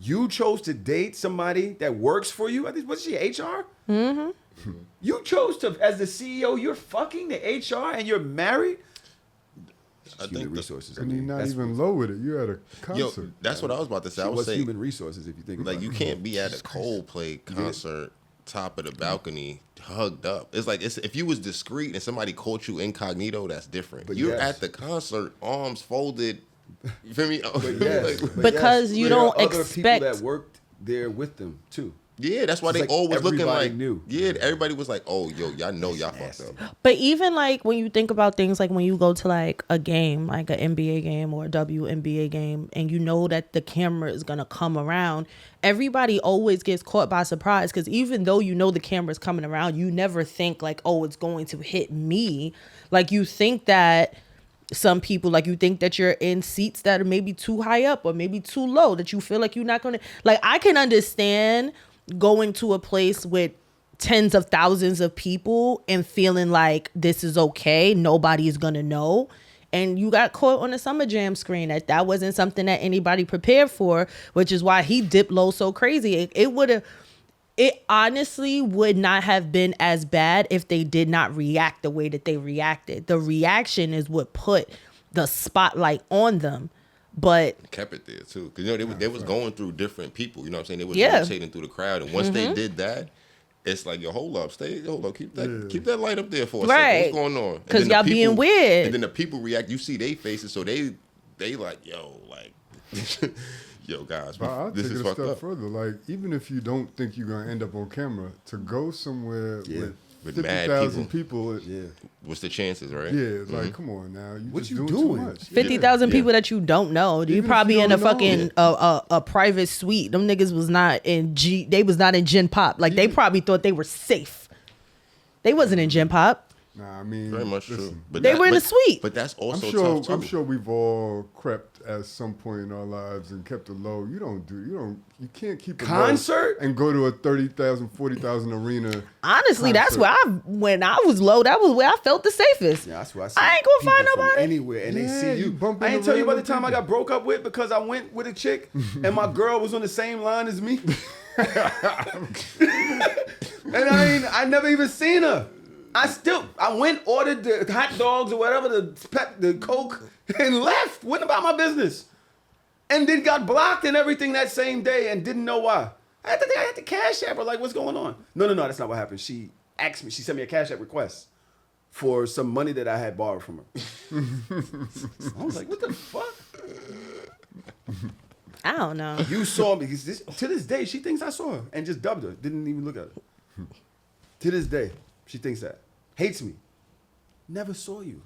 You chose to date somebody that works for you. I think, what's she, HR? Mm-hmm. You chose to, as the CEO, you're fucking the HR and you're married. I Human think resources. And you're not even low with it. You're at a concert. Yo, that's what I was about to say. She I was was saying, human resources, if you think like, about you it. can't be at a Coldplay concert, top of the balcony, hugged up. It's like, if you was discreet and somebody caught you incognito, that's different. But you're yes. at the concert, arms folded. You feel me? But yes, Because you there don't are other expect- people that worked there with them too. Yeah, that's why It's they like always looking everybody like. knew. Yeah, everybody was like, "Oh, yo, y'all know y'all fucked up." But even like when you think about things like when you go to like a game, like an NBA game or a WNBA game, and you know that the camera is gonna come around, everybody always gets caught by surprise because even though you know the camera's coming around, you never think like, oh, it's going to hit me. Like you think that some people, like you think that you're in seats that are maybe too high up or maybe too low, that you feel like you're not gonna, like I can understand going to a place with tens of thousands of people and feeling like this is okay, nobody's gonna know, and you got caught on a Summer Jam screen. That wasn't something that anybody prepared for, which is why he dipped low so crazy. It honestly would not have been as bad if they did not react the way that they reacted. The reaction is what put the spotlight on them. But Kept it there too, because you know they was going through different people. You know what I'm saying? They was Yeah. rotating through the crowd, and once they did that, it's like, yo, hold up, keep that light up there for a Right. second. What's going on? And 'Cause then the y'all being people- weird. And then the people react. You see they faces, so they like, yo, like, yo, guys, But I'll this take is it a fucked step up. further. Like, even if you don't think you're gonna end up on camera, to go somewhere With with mad 50,000 people, Yeah. What's the chances, right? yeah, it's like, come on now, What just you doing doing? too much. 50,000 Yeah. people that you don't know. You Even if probably you in a don't know. fucking a private suite. Them niggas was not in they was not in Gen Pop. Like they probably thought they were safe. They wasn't in Gen Pop. Nah, I mean, Very much listen, true. But They were in the suite. But that's I'm also sure. tough too. I'm sure we've all crept at some point in our lives and kept it low. You can't keep it low Concert? and go to a 30,000, 40,000 arena. Honestly, that's Concert. where when I was low, that was where I felt the safest. Yeah, that's where I see. I ain't gonna find people from nobody. anywhere, and they Yeah, see you you. bump I into ain't tell you about the random time I got broke up with because I went with a chick, and my girl was on the same line as me, and I never even seen her. I went, ordered the hot dogs or whatever, the Coke, and left. Went about my business. And then got blocked and everything that same day and didn't know why. I had to cash app her, like, what's going on? No, that's not what happened. She sent me a cash app request for some money that I had borrowed from her. I was like, what the fuck? I don't know. You saw me. To this day, she thinks I saw her and just dubbed her. Didn't even look at her. To this day, she thinks that. Hates me. Never saw you.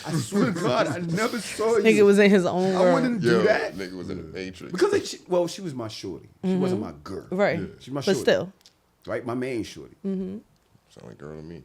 I swear to God, I never saw you. Nigga was in his own I world. wouldn't do Yo, that. nigga was in the Matrix. Because she was my shorty. She wasn't my girl. Right. She's my But shorty. still. Right? My main shorty. Sound like girl to me.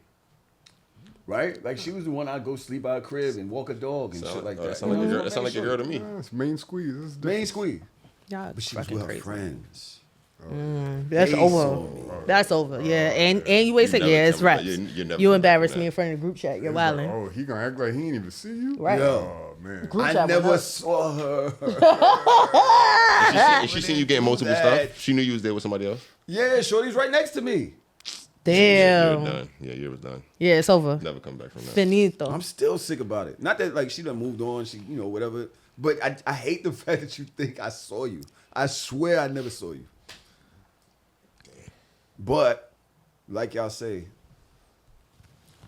Right? Like, she was the one I'd go sleep by her crib and walk a dog and shit like that. That sound like a girl. That sound like a girl to me. Yeah, it's main squeeze. This is different. Main squeeze. Y'all But she was fucking with her crazy. friends. That's They over. saw me. That's over. Yeah. And you ain't said, never yeah, it's come back. right. You never You come back embarrassed from me that. in front of the group chat. You're It's like, wilding. oh, he gonna act like he ain't even see you? Right. Oh, man. Group I chat went never up. saw her. And she seen you getting multiple that. stuff. She knew you was there with somebody else. Yeah, shorty's right next to me. Yeah, Damn. done. Yeah, you was done. Yeah, it's over. Never come back from that. Finito. I'm still sick about it. Not that, like, she done moved on. She, whatever. But I hate the fact that you think I saw you. I swear I never saw you. But, like y'all say,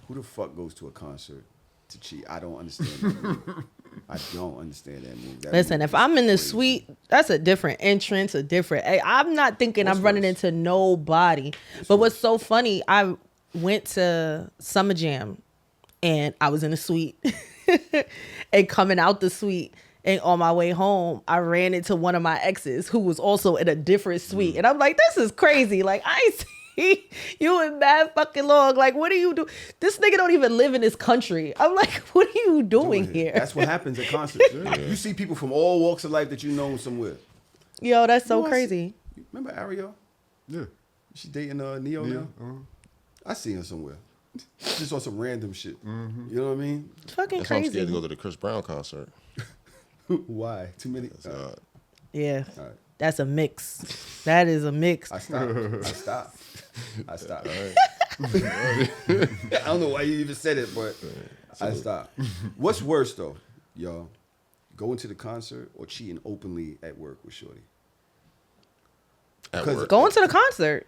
who the fuck goes to a concert to cheat? I don't understand that move. I don't understand that move. Listen, if I'm in the suite, that's a different entrance, I'm not thinking What's I'm running worse? into nobody. But what's so funny, I went to Summer Jam and I was in the suite and coming out the suite and on my way home, I ran into one of my exes who was also in a different suite. And I'm like, this is crazy. Like, I ain't see you in mad fucking long. Like, what do you do? This nigga don't even live in this country. I'm like, what are you doing here? That's what happens at concerts. You see people from all walks of life that you know somewhere. Yo, that's so You know, crazy. Remember Ariel? Yeah. She dating Neo now? I see her somewhere. Just on some random shit. You know what I mean? Fucking That's why I'm crazy. scared to go to the Chris Brown concert. Why? Too many? Yeah. All right. That's a mix. That is a mix. I stopped. I stopped. I don't know why you even said it, but I stopped. What's worse though, y'all? Going to the concert or cheating openly at work with shorty? At 'Cause work. Going to the concert.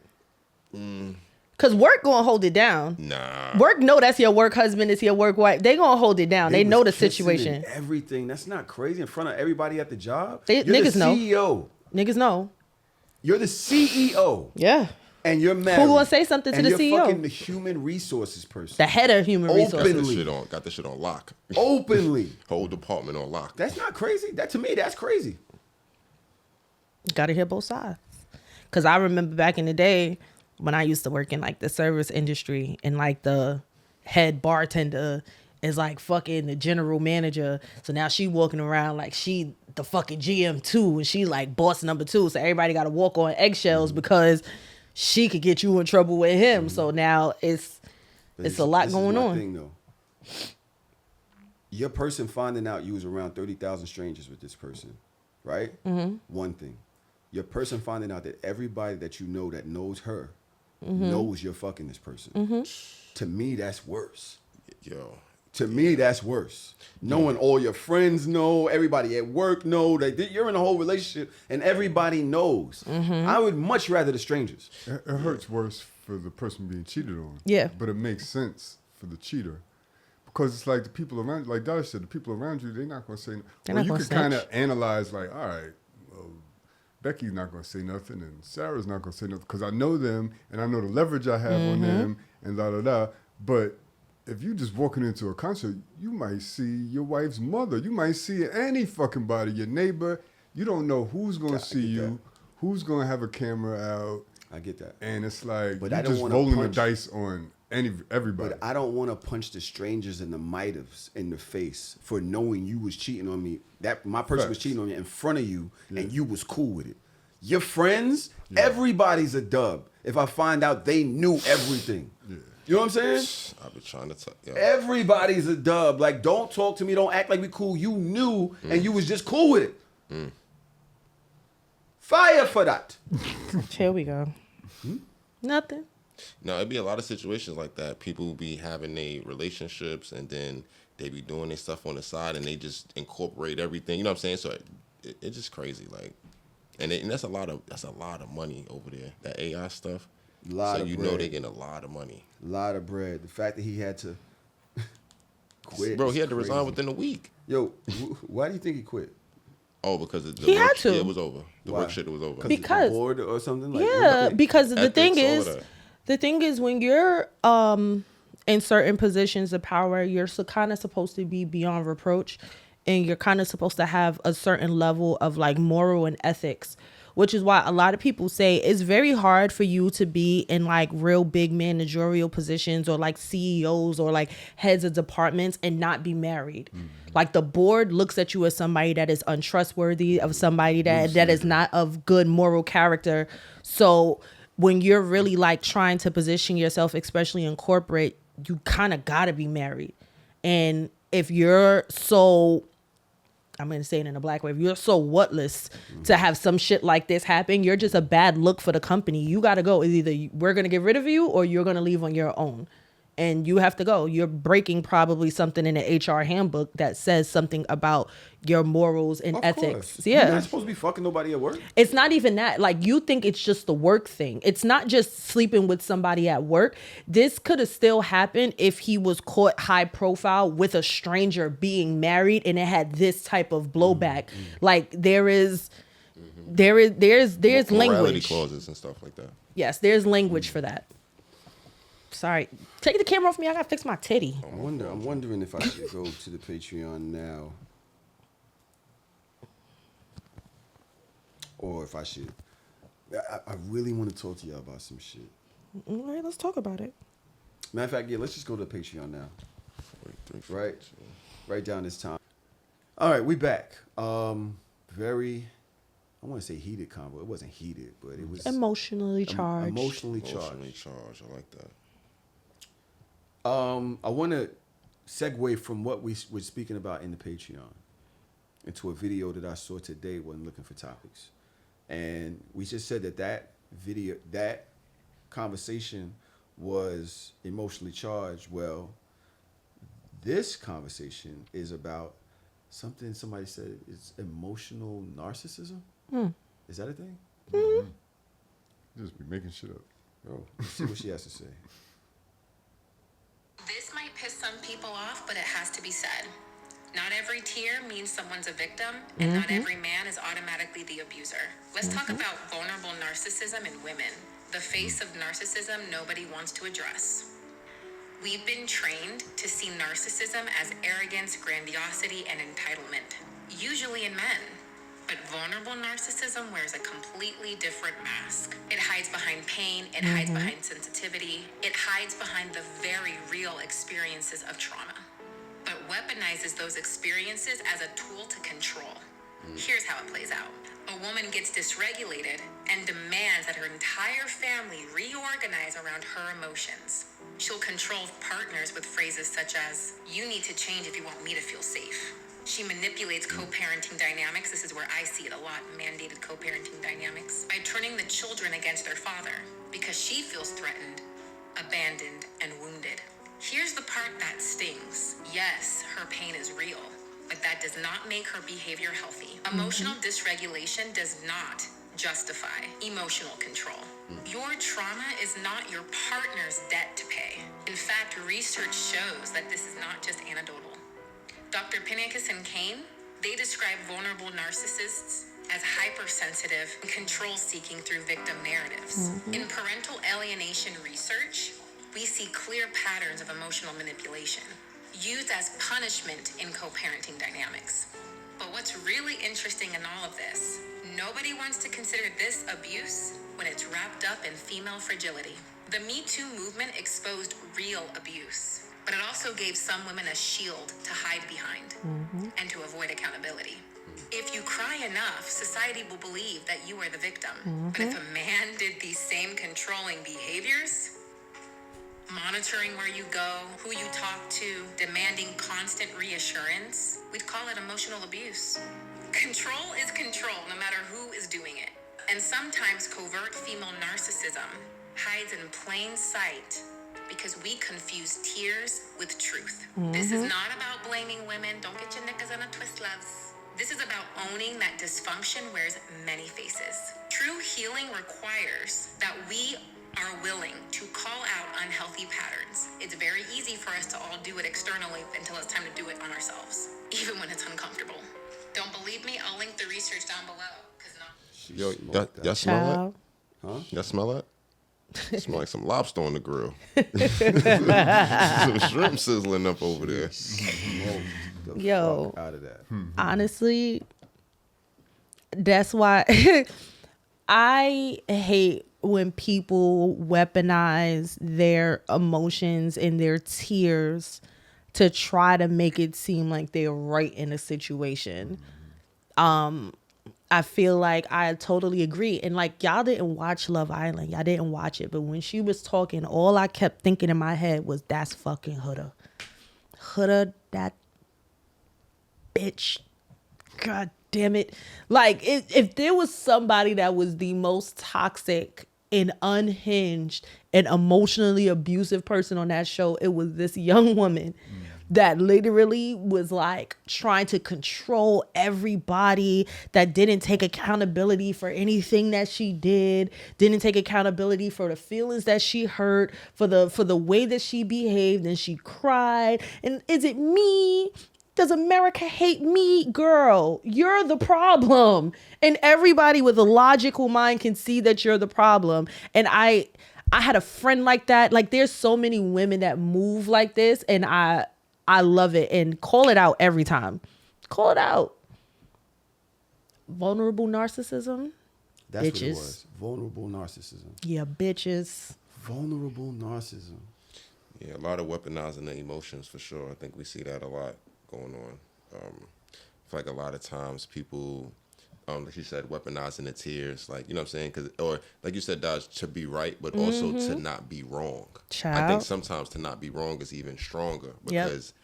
Cause work gonna hold it down. Nah. Work know that's your work husband, it's your work wife. They gonna hold it down. They know the was kissing situation. and everything. That's not crazy in front of everybody at the job. They- You're niggas the know. CEO. Niggas know. You're the CEO. Yeah. And you're married. Who gonna say something to and the you're CEO? fucking the human resources person. The head of human resources. Openly. Got this shit on lock. Openly. Whole department on lock. That's not crazy. That to me, that's crazy. Gotta hear both sides. Cause I remember back in the day when I used to work in like the service industry and like the head bartender is like fucking the general manager. So now she walking around like she the fucking GM too, and she like boss number 2. So everybody got to walk on eggshells because she could get you in trouble with him. So now it's a lot going on. Thing, though. Your person finding out you was around 30,000 strangers with this person, right? Mm-hmm. One thing. Your person finding out that everybody that you know that knows her knows you're fucking this person. Mm-hmm. To me, that's worse. Yo. To me, that's worse. Knowing all your friends know, everybody at work know that you're in a whole relationship and everybody knows. Mm-hmm. I would much rather the strangers. It hurts worse for the person being cheated on. Yeah. But it makes sense for the cheater. Because it's like the people around you, like Dash said, the people around you, they're not going to say nothing. Or you could kind of analyze like, all right, well, Becky's not going to say nothing and Sarah's not going to say nothing because I know them and I know the leverage I have on them and da-da-da. But if you just walking into a concert, you might see your wife's mother. You might see any fucking body, your neighbor. You don't know who's going to see you, who's going to have a camera out. I get that. And it's like, but you're just rolling the dice on everybody. But I don't want to punch the strangers and the miters in the face for knowing you was cheating on me. That my person was cheating on me in front of you and you was cool with it. Your friends, everybody's a dub. If I find out they knew everything. Yeah. You know what I'm saying? I've been trying to tell you. Everybody's a dub. Like, don't talk to me. Don't act like we cool. You knew, and you was just cool with it. Fire for that. Here we go. Nothing. No, it'd be a lot of situations like that. People be having their relationships, and then they be doing their stuff on the side, and they just incorporate everything. You know what I'm saying? So it's just crazy. Like, and that's a lot of money over there. That AI stuff. So you know they're getting a lot of money. A lot of bread. The fact that he had to quit. Bro, he had to resign within a week. Yo, why do you think he quit? Oh, because he had to. Yeah, it was over. The work shit was over. Because bored or something. Like, yeah, because the thing is when you're in certain positions of power, you're kind of supposed to be beyond reproach, and you're kind of supposed to have a certain level of like moral and ethics. Which is why a lot of people say it's very hard for you to be in like real big managerial positions or like CEOs or like heads of departments and not be married. Mm-hmm. Like the board looks at you as somebody that is untrustworthy, of somebody that is not of good moral character. So when you're really like trying to position yourself, especially in corporate, you kind of got to be married. And if you're so... I'm going to say it in a black way. If you're so whatless to have some shit like this happen, you're just a bad look for the company. You got to go. It's either we're going to get rid of you or you're going to leave on your own. And you have to go. You're breaking probably something in the HR handbook that says something about your morals and ethics. Course. Yeah. You're not supposed to be fucking nobody at work. It's not even that. Like, you think it's just the work thing. It's not just sleeping with somebody at work. This could have still happened if he was caught high profile with a stranger being married and it had this type of blowback. Mm-hmm. Like, there's language clauses and stuff like that. Yes, there's language for that. Sorry. Take the camera off me. I gotta fix my titty. I'm wondering if I should go to the Patreon now. Or if I should. I really want to talk to y'all about some shit. All right, let's talk about it. Matter of fact, yeah, let's just go to the Patreon now. Right down this time. All right, we back. Very, I want to say heated convo. It wasn't heated, but it was emotionally charged. Emotionally charged. I like that. I want to segue from what we were speaking about in the Patreon into a video that I saw today when looking for topics. And we just said that conversation was emotionally charged. Well, this conversation is about something somebody said is emotional narcissism. Is that a thing? Mm-hmm. Just be making shit up. Oh, let's see what she has to say. This might piss some people off, but it has to be said. Not every tear means someone's a victim, and not every man is automatically the abuser. Let's talk about vulnerable narcissism in women, the face of narcissism nobody wants to address. We've been trained to see narcissism as arrogance, grandiosity, and entitlement, usually in men. But vulnerable narcissism wears a completely different mask. It hides behind pain, it hides behind sensitivity, it hides behind the very real experiences of trauma, but weaponizes those experiences as a tool to control. Here's how it plays out. A woman gets dysregulated and demands that her entire family reorganize around her emotions. She'll control partners with phrases such as, "You need to change if you want me to feel safe." She manipulates co-parenting dynamics. This is where I see it a lot, mandated co-parenting dynamics, by turning the children against their father because she feels threatened, abandoned, and wounded. Here's the part that stings. Yes, her pain is real, but that does not make her behavior healthy. Emotional dysregulation does not justify emotional control. Your trauma is not your partner's debt to pay. In fact, research shows that this is not just anecdotal. Dr. Pinnikus and Kane, they describe vulnerable narcissists as hypersensitive and control-seeking through victim narratives. In parental alienation research, we see clear patterns of emotional manipulation used as punishment in co-parenting dynamics. But what's really interesting in all of this, nobody wants to consider this abuse when it's wrapped up in female fragility. The Me Too movement exposed real abuse, but it also gave some women a shield to hide behind and to avoid accountability. If you cry enough, society will believe that you are the victim. But if a man did these same controlling behaviors, monitoring where you go, who you talk to, demanding constant reassurance, we'd call it emotional abuse. Control is control, no matter who is doing it. And sometimes covert female narcissism hides in plain sight because we confuse tears with truth. This is not about blaming women. Don't get your knickers in a twist, loves. This is about owning that dysfunction wears many faces. True healing requires that we are willing to call out unhealthy patterns. It's very easy for us to all do it externally until it's time to do it on ourselves, even when it's uncomfortable. Don't believe me? I'll link the research down below. Yo, y'all smell Child. that? Huh? Y'all smell that? It smell like some lobster on the grill. Some shrimp sizzling up over there. Yo, Out of that. honestly, that's why I hate when people weaponize their emotions and their tears to try to make it seem like they're right in a situation. I feel like I totally agree. And like, y'all didn't watch Love Island. Y'all didn't watch it. But when she was talking, all I kept thinking in my head was, that's fucking Huda. Huda, that bitch. God damn it. Like, if there was somebody that was the most toxic and unhinged and emotionally abusive person on that show, it was this young woman that literally was like trying to control everybody, that didn't take accountability for anything that she didn't take accountability for the feelings that she hurt, for the way that she behaved, and she cried. And is it me? Does America hate me? Girl, you're the problem. And everybody with a logical mind can see that you're the problem. And I had a friend like that. Like, there's so many women that move like this, and I love it, and call it out every time. Call it out. Vulnerable narcissism. That's bitches. what it was. Vulnerable narcissism. Yeah, bitches. Vulnerable narcissism. Yeah, a lot of weaponizing the emotions for sure. I think we see that a lot going on. I feel like a lot of times people, like you said, weaponizing the tears, like, you know what I'm saying? Or like you said, Dodge, to be right, but also to not be wrong. Child. I think sometimes to not be wrong is even stronger because,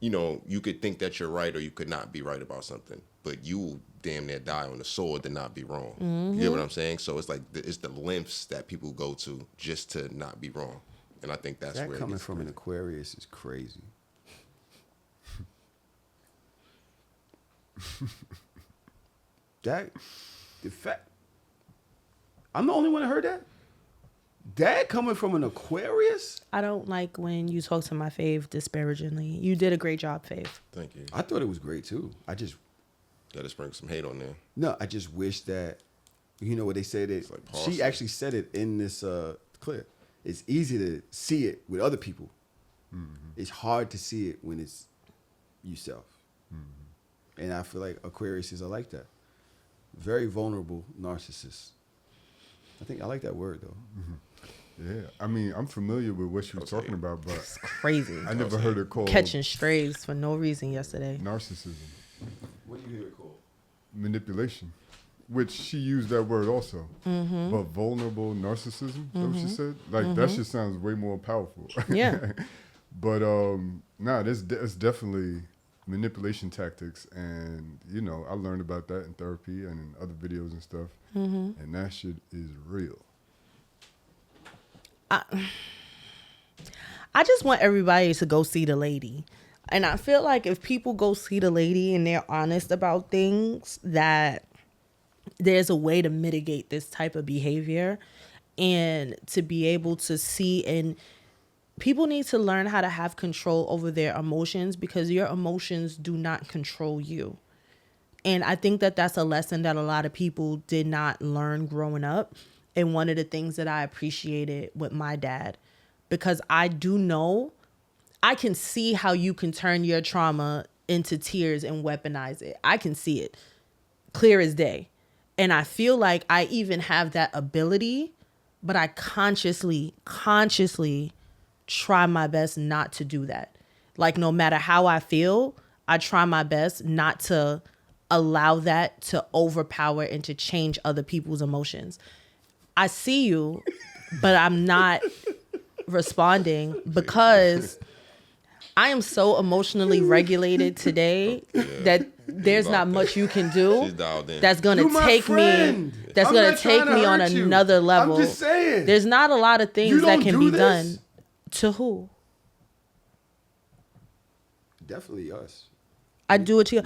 you know, you could think that you're right or you could not be right about something, but you will damn near die on the sword to not be wrong. You get what I'm saying? So it's like, it's the lengths that people go to just to not be wrong. And I think that's That where coming it gets from crazy. an Aquarius is crazy. The fact, I'm the only one that heard that. That coming from an Aquarius? I don't like when you talk to my fave disparagingly. You did a great job, fave. Thank you. I thought it was great too. Gotta sprinkle some hate on there. No, I just wish that, you know what they said, it, like she parsley. actually said it in this clip. It's easy to see it with other people. It's hard to see it when it's yourself. And I feel like Aquariuses are like that. Very vulnerable narcissists. I like that word though. Yeah, I mean, I'm familiar with what you were talking about, but It's crazy. I never heard it called Catching strays for no reason yesterday. narcissism, What do you hear it called? manipulation, which she used that word also. But vulnerable narcissism, is that what she said? Like that just sounds way more powerful. Yeah. But nah, it's definitely manipulation tactics, and you know, I learned about that in therapy and in other videos and stuff. And that shit is real. I just want everybody to go see the lady. And I feel like if people go see the lady and they're honest about things, that there's a way to mitigate this type of behavior and to be able to see. And people need to learn how to have control over their emotions, because your emotions do not control you. And I think that that's a lesson that a lot of people did not learn growing up. And one of the things that I appreciated with my dad, because I do know, I can see how you can turn your trauma into tears and weaponize it. I can see it clear as day. And I feel like I even have that ability, but I consciously try my best not to do that. Like, no matter how I feel, I try my best not to allow that to overpower and to change other people's emotions. I see you, but I'm not responding because I am so emotionally regulated today that there's not much you can do She's dialed in. that's gonna You my take me. friend. That's I'm gonna not trying take to me on hurt you. another level. I'm just saying. There's not a lot of things You that don't can do be this? done. To who? Definitely us. I do it to you.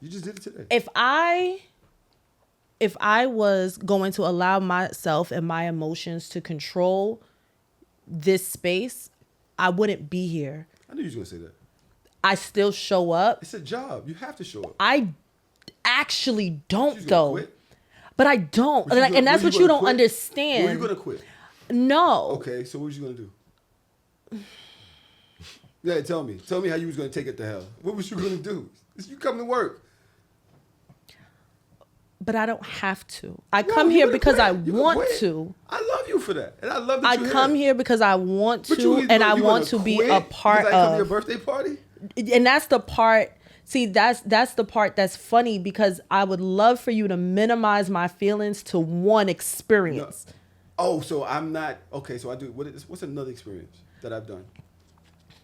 You just did it today. If I was going to allow myself and my emotions to control this space, I wouldn't be here. I knew you was gonna say that. I still show up. It's a job. You have to show up. I actually You don't was gonna though. quit? But I don't. Was you And gonna- that's was what you gonna don't quit? understand. Were you gonna quit? No. Okay, so what was you gonna do? Yeah, tell me. Tell me how you was gonna take it to hell. What was you gonna do? You come to work. But I don't have to. I No, come you here gonna because quit. I You can want quit. to. I love you for that, and I love that I you're come here because I want But to, and I you want gonna to be quit a part because I come to your of. birthday party. And that's the part. See, that's the part that's funny, because I would love for you to minimize my feelings to one experience. Oh, so I'm not okay. So I do. What's another experience that I've done?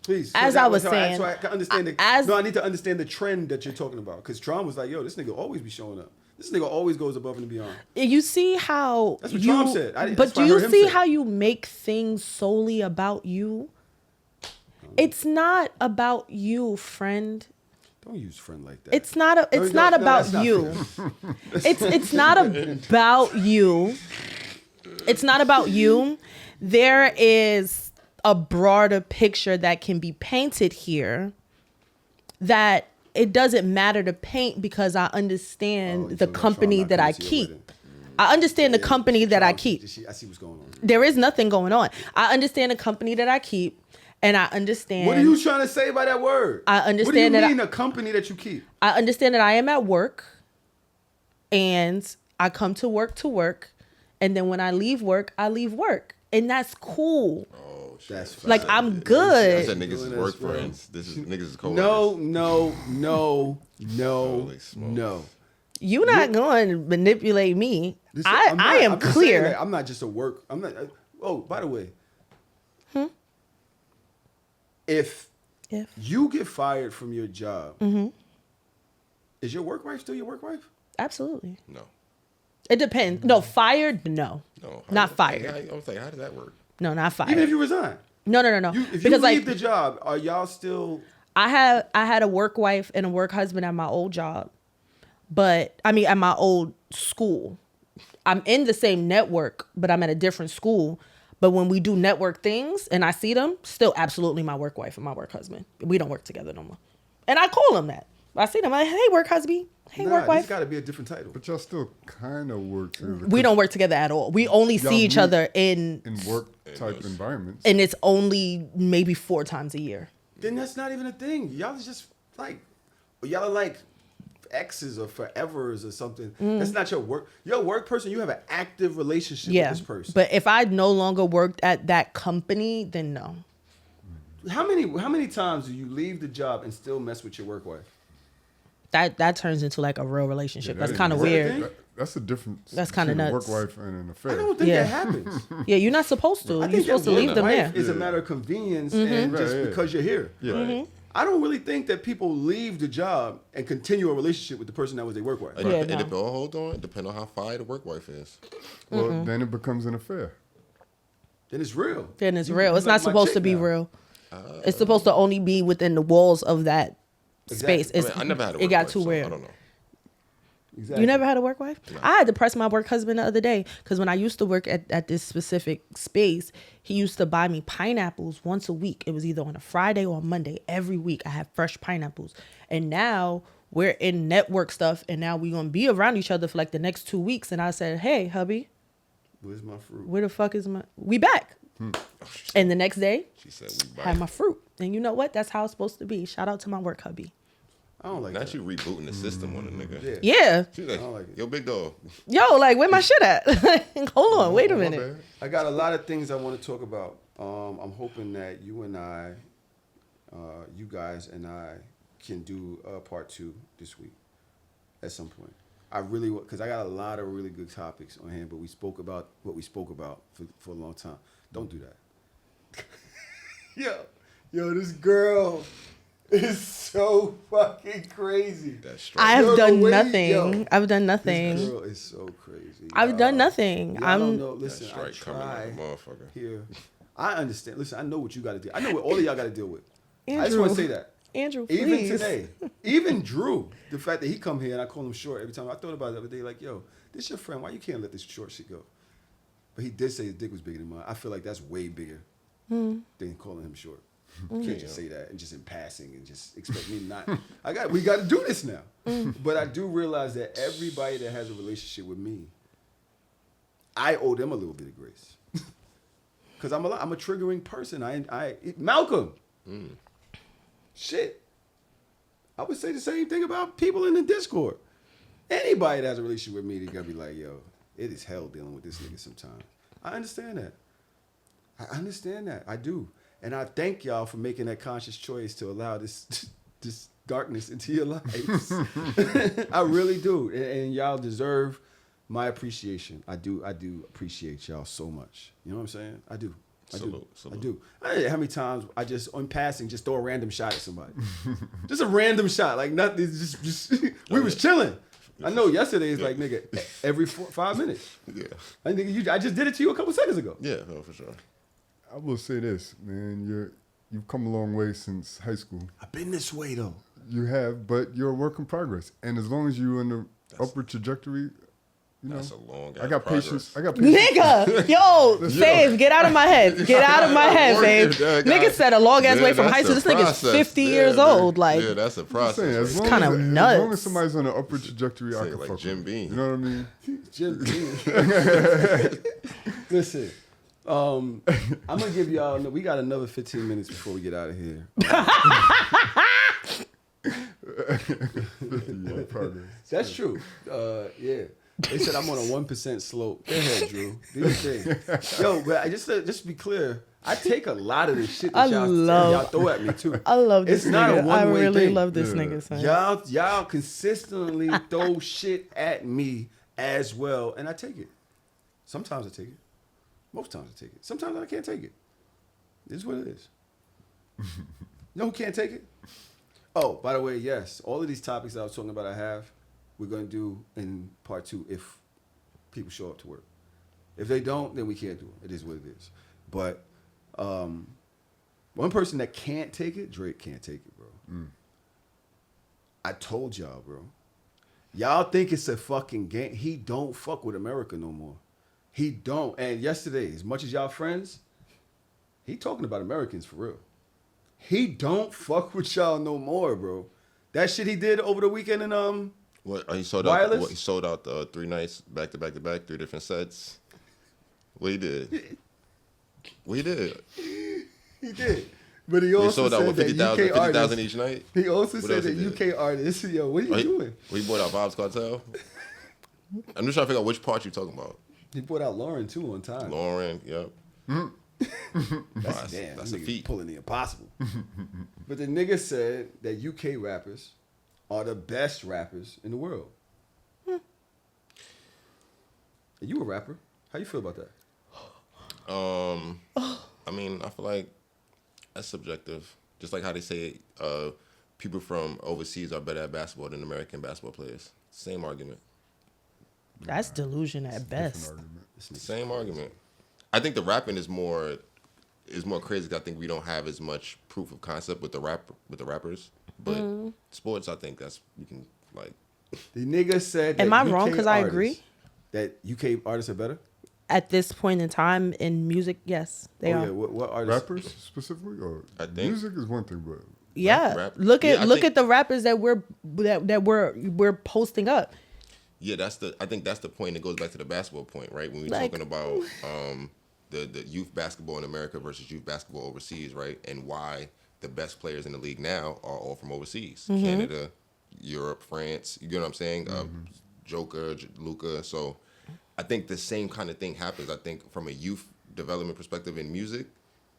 Please. As that I was so saying, so I can understand. I need to understand the trend that you're talking about, because Tron was like, "Yo, this nigga always be showing up. This nigga always goes above and beyond." You see how That's what you, Trump said. but that's what do I you heard him see say. how you make things solely about you? It's not about you, friend. Don't use friend like that. It's not a, it's No, not no, about that's not you. fair. It's not about you. It's not about you. There is a broader picture that can be painted here that it doesn't matter to paint, because I understand Oh, you the feel like company Tron not that I coming to your keep. wedding. I understand the Yeah, company that I Tron- keep. I see what's going on. There is nothing going on. I understand the company that I keep, and I understand. What are you trying to say by that word? I What do you understand that mean a company that you keep? I understand that I am at work, and I come to work, and then when I leave work, and that's cool. Oh, shit. That's Like, fine. I'm I good. said niggas is Doing work this, bro. friends. This is niggas is coworkers. No. Holy smokes. No. You're not going to manipulate me. I am I'm just saying clear. that I'm not just a work. I'm not. Oh, by the way, if If you get fired from your job, is your work wife still your work wife? absolutely, No. it depends. No, fired. No, No. not fired. I was like, how does that work? No, not fired. Even if you resign, no. if you Because leave like the job, are y'all still? I had a work wife and a work husband at my old job, but at my old school. I'm in the same network, but I'm at a different school. But when we do network things and I see them, still absolutely my work wife and my work husband. We don't work together no more. And I call them that. I see them like, hey, work husband. Hey, work There's wife. got to be a different title. But y'all still kind of work together. We don't work together at all. We only Y'all see each meet other in work type environments. and it's only maybe 4 times a year. Then that's not even a thing. Y'all is just y'all are like exes or forevers or something. That's not your work. Your work person, you have an active relationship with this person. But if I no longer worked at that company, then no. How many times do you leave the job and still mess with your work wife? That turns into like a real relationship. Yeah, That's that kind of is- weird. That's the difference. That's kinda between a nuts. work wife and an affair. I don't think Yeah. that happens. Yeah, you're not supposed to. I You're think supposed to that leave them wife there. is a matter of convenience and Right, just yeah. because you're here. Yeah. Right. I don't really think that people leave the job and continue a relationship with the person that was their work wife. Yeah, no. Hold on. Depend on how fire the work wife is. Well, then it becomes an affair. Then it's real. Then it's You- real. you It's like not my supposed chick to be now. real. It's supposed to only be within the walls of that Exactly. space. It's, I never had a work it got wife, too so weird. I don't know. Exactly. You never had a work wife? I had to press my work husband the other day because when I used to work at this specific space, he used to buy me pineapples once a week. It was either on a Friday or a Monday. Every week I have fresh pineapples. And now we're in network stuff and now we're going to be around each other for like the next 2 weeks. And I said, hey, hubby, Where's my fruit? where the fuck is my... We back. And the next day, She said we I had bite. my fruit. And you know what? That's how it's supposed to be. Shout out to my work hubby. I don't like Now that. she rebooting the system on a nigga. Yeah. Yeah. She's like, I don't like it. yo, big dog. Yo, like, where my shit at? Hold on. Wait a My minute. bad. I got a lot of things I want to talk about. I'm hoping that you guys and I can do part 2 this week at some point. I really want, because I got a lot of really good topics on hand, but we spoke about what we spoke about for a long time. Don't do that. Yo, this girl is so fucking crazy. That's straight. I have Yo, the done way- nothing. yo, I've done This nothing. girl is so crazy. I've done nothing. Y'all don't know. That's Listen, I straight coming try like a motherfucker. here. I understand. Listen, I know what you got to do. I know what all of y'all got to deal with. I just Andrew. want to say that. Andrew, Even please. today, even Drew, the fact that he come here and I call him short every time. I thought about it the other day, like, yo, this your friend. Why you can't let this short shit go? But he did say his dick was bigger than mine. I feel like that's way bigger Hmm. than calling him short. You can't just say that and just in passing and just expect me to not. We got to do this now. But I do realize that everybody that has a relationship with me, I owe them a little bit of grace. Because I'm a triggering person. Malcolm. Shit. I would say the same thing about people in the Discord. Anybody that has a relationship with me, they gotta be like, yo, it is hell dealing with this nigga sometimes. I understand that. I do. And I thank y'all for making that conscious choice to allow this darkness into your lives. I really do. And y'all deserve my appreciation. I do appreciate y'all so much. You know what I'm saying? I do. Salute. I do. I don't know how many times I just, on passing, just throw a random shot at somebody. Just a random shot. Like, nothing. Just we was chilling. I know yesterday is like, nigga, every 5 minutes. Yeah. I just did it to you a couple seconds ago. Yeah, no, for sure. I will say this, man. You've come a long way since high school. I've been this way, though. You have, but you're a work in progress. And as long as you're in the upward trajectory, you know, That's a long I got progress. patience. I got patience. Nigga, yo, Fave, get out of my head. Get out of my head, Fave. Nigga said a long ass way from high school. This nigga's 50 years old. Like, yeah, that's a I'm process. saying, as long kinda as, as long nuts. as somebody's on an upward trajectory, I Say can like fuck Jim with. Beam. You know what I mean? Jim Listen, I'm gonna give y'all. We got another 15 minutes before we get out of here. Yeah, progress. That's true. Yeah. They said I'm on a 1% slope. Go ahead, Drew. Do your thing. Yo, but just to be clear, I take a lot of this shit that y'all throw at me too. I love this It's not a nigga. I one-way really thing. love this Yeah. nigga, son. Y'all consistently throw shit at me as well, and I take it. Sometimes I take it. Most times I take it. Sometimes I can't take it. It is what it is. You know who can't take it? Oh, by the way, yes. All of these topics that I was talking about we're going to do in part 2 if people show up to work. If they don't, then we can't do it. It is what it is. But one person that can't take it, Drake can't take it, bro. I told y'all, bro. Y'all think it's a fucking game. He don't fuck with America no more. He don't. And yesterday, as much as y'all friends, he talking about Americans for real. He don't fuck with y'all no more, bro. That shit he did over the weekend in What he sold Wireless? out? What he sold out 3 nights back to back to back, 3 different sets. What he did? What he did? He did. But he He also sold out said what, that 50,000 UK artists. 50,000 each night. He also What said else he that did? UK artists. Yo, what are you doing? He bought out Bob's Cartel. I'm just trying to figure out which part you talking about. He brought out Lauren too on time. Lauren, yep. That's That's a nigga feat. pulling the impossible. But the nigga said that UK rappers are the best rappers in the world. And you a rapper? How you feel about that? I mean, I feel like that's subjective. Just like how they say people from overseas are better at basketball than American basketball players. Same argument. That's delusion at best. Same argument. I think the rapping is more crazy. 'Cause I think we don't have as much proof of concept with the rappers. But sports, I think we can like. The nigga said that Am I UK wrong? 'Cause I artists- agree. That UK artists are better? At this point in time in music, yes, they are. Yeah, what artists? Rappers specifically, or I think- music is one thing, but Yeah, Rap- look Yeah, at I look think- at the rappers that we're posting up. Yeah, I think that's the point. It goes back to the basketball point, right? When we're Like- talking about the youth basketball in America versus youth basketball overseas, right? And why the best players in the league now are all from overseas. Canada, Europe, France. You get what I'm saying? Joker, Luca. So I think the same kind of thing happens. I think from a youth development perspective in music,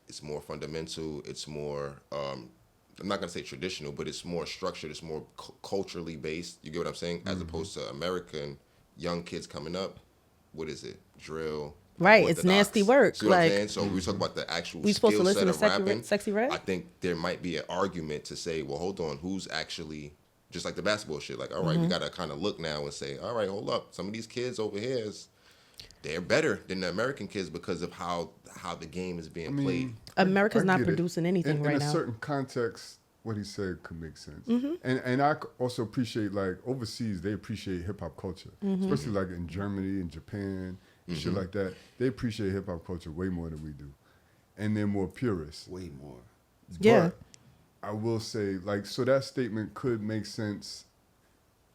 it's more fundamental. It's more, I'm not going to say traditional, but it's more structured. It's more culturally based. You get what I'm saying? As opposed to American young kids coming up. What is it? Drill. Right, it's orthodox. nasty work, See what I'm like- saying? So we talk about the actual We supposed to skill listen set to of rapping. Sexy Red? I think there might be an argument to say, well, hold on, who's actually just like the basketball shit? Like, all right, we gotta kind of look now and say, all right, hold up, some of these kids over here they're better than the American kids because of how the game is being played. America's I not get it. producing anything in right a now. certain context, what he said could make sense. And I also appreciate, like, overseas, they appreciate hip hop culture, especially like in Germany and Japan and shit like that. They appreciate hip hop culture way more than we do, and they're more purists. Way more. Yeah. But I will say, like, so that statement could make sense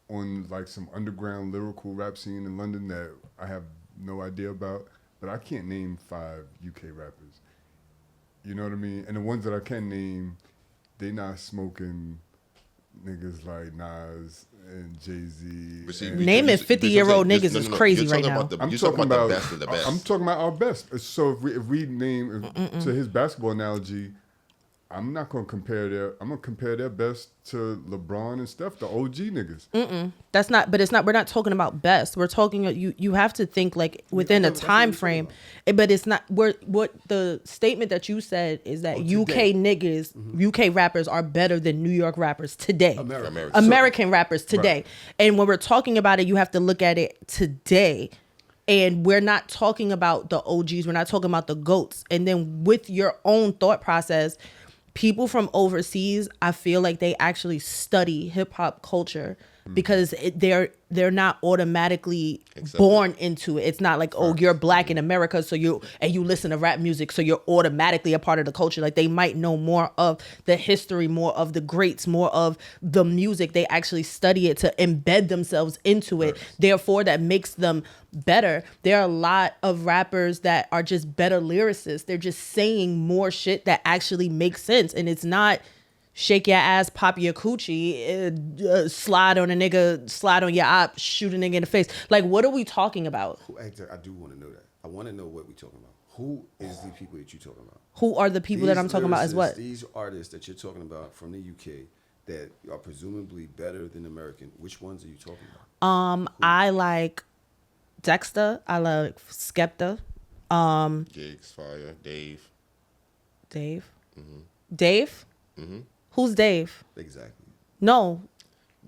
on like some underground lyrical rap scene in London that I have no idea about, but I can't name 5 UK rappers. You know what I mean? And the ones that I can name, they not smoking niggas like Nas and Jay-Z. But see, and- Naming 50-year-old This- niggas is crazy you're talking right about now. you're talking about the best of the best. I'm talking about our best. So if we name to his basketball analogy, I'm not gonna compare I'm gonna compare their best to LeBron and Steph, the OG niggas. That's not, but it's not. We're not talking about best. We're talking. You have to think like within a that's what time we're frame. talking But it's not. What the statement that you said is that UK niggas, UK rappers are better than New York rappers today. American rappers today. And when we're talking about it, you have to look at it today. And we're not talking about the OGs. We're not talking about the GOATs. And then with your own thought process, people from overseas, I feel like they actually study hip hop culture because they're not automatically born into it. It's not like, oh, you're black in America, so you listen to rap music, so you're automatically a part of the culture. Like, they might know more of the history, more of the greats, more of the music. They actually study it to embed themselves into it. Therefore, that makes them better. There are a lot of rappers that are just better lyricists. They're just saying more shit that actually makes sense, and it's not shake your ass, pop your coochie, slide on a nigga, slide on your op, shoot a nigga in the face. Like, what are we talking about? I do want to know that. I want to know what we're talking about. Who is the people that you're talking about? Who are the people that I'm talking about as what? These artists that you're talking about from the UK that are presumably better than American. Which ones are you talking about? I like Dexter. I like Skepta. Jigs, Fire, Dave. Dave? Dave? Who's Dave? Exactly. No.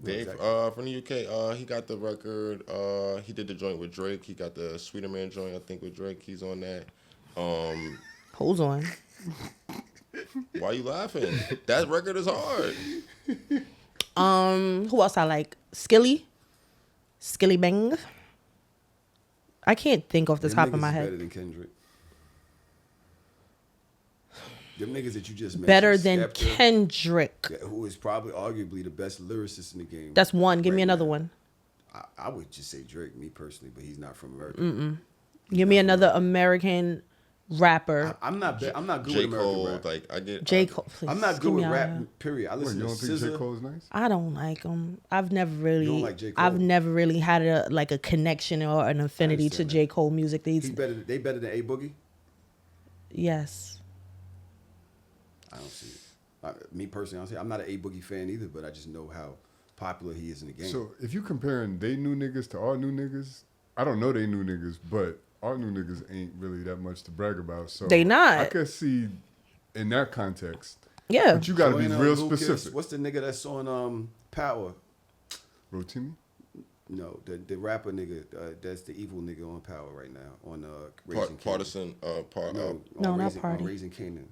Dave, exactly. from the UK, he got the record. He did the joint with Drake. He got the Sweeter Man joint, I think, with Drake. He's on that. Who's on? Why you laughing? That record is hard. Who else I like? Skilly Bang. I can't think off the Them top of niggas my is head. better than Kendrick. Them niggas that you just mentioned. Better than Skepta, Kendrick. who is probably arguably the best lyricist in the game. That's one. Give me right another now. one. I would just say Drake, me personally, but he's not from America. Give me another American rapper. I'm not good J. with American Cole, rap. like I get. J. Cole. Please, I'm not get good me with out rap. of here. Period. I What, listen you to don't think J. SZA. Cole's nice? I don't like him. I've never really. You don't like J. Cole? I've never really had a connection or an affinity to understand J. Cole music. They better than A Boogie. Yes. I don't see it. Me personally, I don't see it. I'm not an A Boogie fan either, but I just know how popular he is in the game. So if you comparing they new niggas to our new niggas, I don't know they new niggas, but our new niggas ain't really that much to brag about. So They not. I could see in that context. Yeah. But you got to be Joyner real Lucas, specific. What's the nigga that's on Power? Rotimi? No, the rapper nigga. That's the evil nigga on Power right now on Raising Canaan. Partisan. No, No, on not Raising, Party. On Raising Canaan.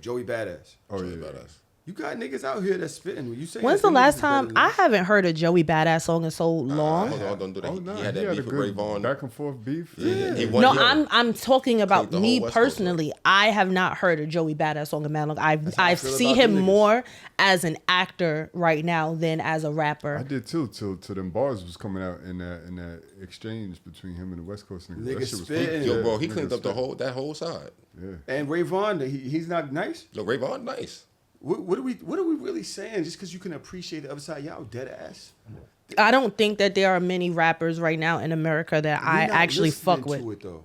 Joey Badass. Oh Joey yeah. Badass. You got niggas out here that's spitting. You say When's the last time I haven't heard a Joey Badass song in so long? Hold on, don't do that. Oh He no, had that beef with Ray Vaughn. back and forth beef. Yeah. He won No, him. I'm talking about Cleaned the me whole West Coast personally. I have not heard a Joey Badass song in mad long. I how I feel see about him them niggas. more as an actor right now than as a I rapper. did too till them bars was coming out in that exchange between him and the West Coast niggas. That Niggas shit was spitting. funny. Yo, Yeah, bro, he niggas cleaned up spit. that whole side. Yeah. And Ray Vaughn, he's not nice. Look, Ray Vaughn, nice. What are we really saying? Just because you can appreciate the other side, y'all dead ass. I don't think that there are many rappers right now in America that I We not actually listening fuck with. to it, though.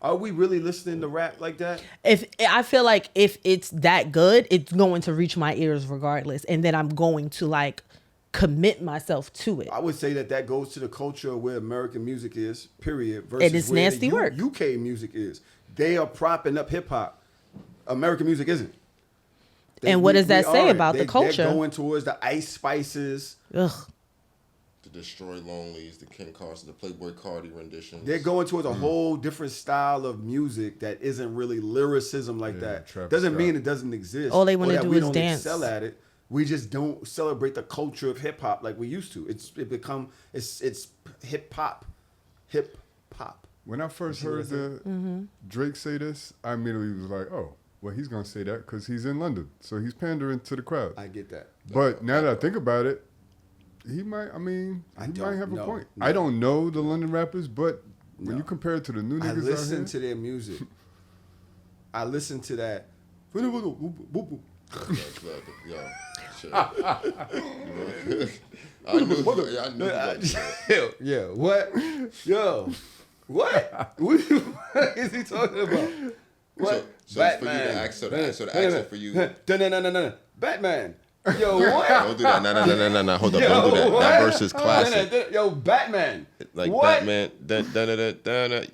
Are we really listening to rap like that? If I feel like if it's that good, it's going to reach my ears regardless, and then I'm going to like commit myself to it. I would say that goes to the culture of where American music is, period, versus And it's where nasty the work. UK music is. They are propping up hip hop. American music isn't. And what does that say aren't. about the culture? They're going towards the Ice Spices. Ugh. The Destroy Lonelys, the Ken Carson, the Playboy Cardi renditions. They're going towards a whole different style of music that isn't really lyricism like Yeah, that. trap Doesn't style. mean it doesn't exist. All they or wanna that do we is don't dance. excel at it. We just don't celebrate the culture of hip hop like we used to. It's hip hop. Hip hop. When I first You see what heard I the Drake say this, I immediately was like, oh, well, he's going to say that because he's in London. So he's pandering to the crowd. I get that. But now that I think about it, he might don't have a know. point. No. I don't know the London rappers, but when No. you compare it to the new I niggas out listen here, to their music. I listen to that. Yo, shit. I knew you got Yeah, what? Yo, what? What is he talking about? What? So it's for you to ask, so the action for you. No. Batman. Yo, what? Don't do that. No. Hold up. Yo, Don't do that. what? That verse is classic. Yo, Batman. Like what? Batman.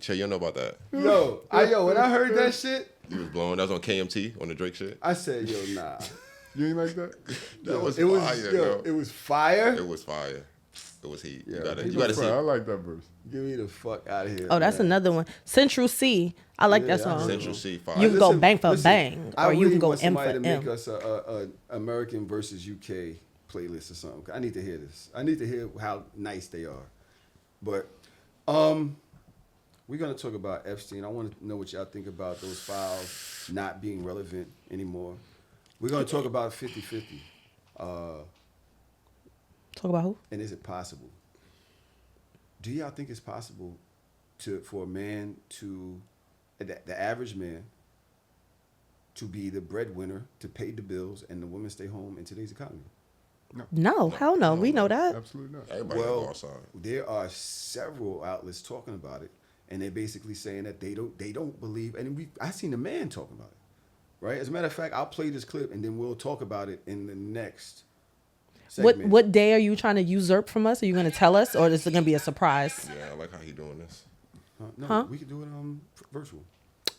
Che, you don't know about that. Yo, when I heard that shit, You was blowing. That was on KMT on the Drake shit. I said, yo, nah. you ain't like that? That was It was, fire, yo, it was fire. It was fire. It was heat. You Yeah, gotta He see. I it. like that verse. Get me the fuck out of here. Oh, that's man. another one. Central C. I like that Yeah, I song. heard Central C fire. You can go Listen, bang for listen, bang, I or you really can go want M somebody for to make M. us a American versus UK playlist or something. I need to hear this. I need to hear how nice they are. But we're gonna talk about Epstein. I want to know what y'all think about those files not being relevant anymore. We're gonna talk about 50-50. Talk about who? And is it possible? Do y'all think it's possible for a man to, the average man, to be the breadwinner, to pay the bills, and the women stay home in today's economy? No, hell no. We know that. Absolutely not. Everybody Well, on our side. there are several outlets talking about it, and they're basically saying that they don't believe. And I seen a man talking about it, right? As a matter of fact, I'll play this clip, and then we'll talk about it in the next segment. What day are you trying to usurp from us? Are you going to tell us, or is it going to be a surprise? Yeah, I like how he doing this. No, Huh? we can do it virtual.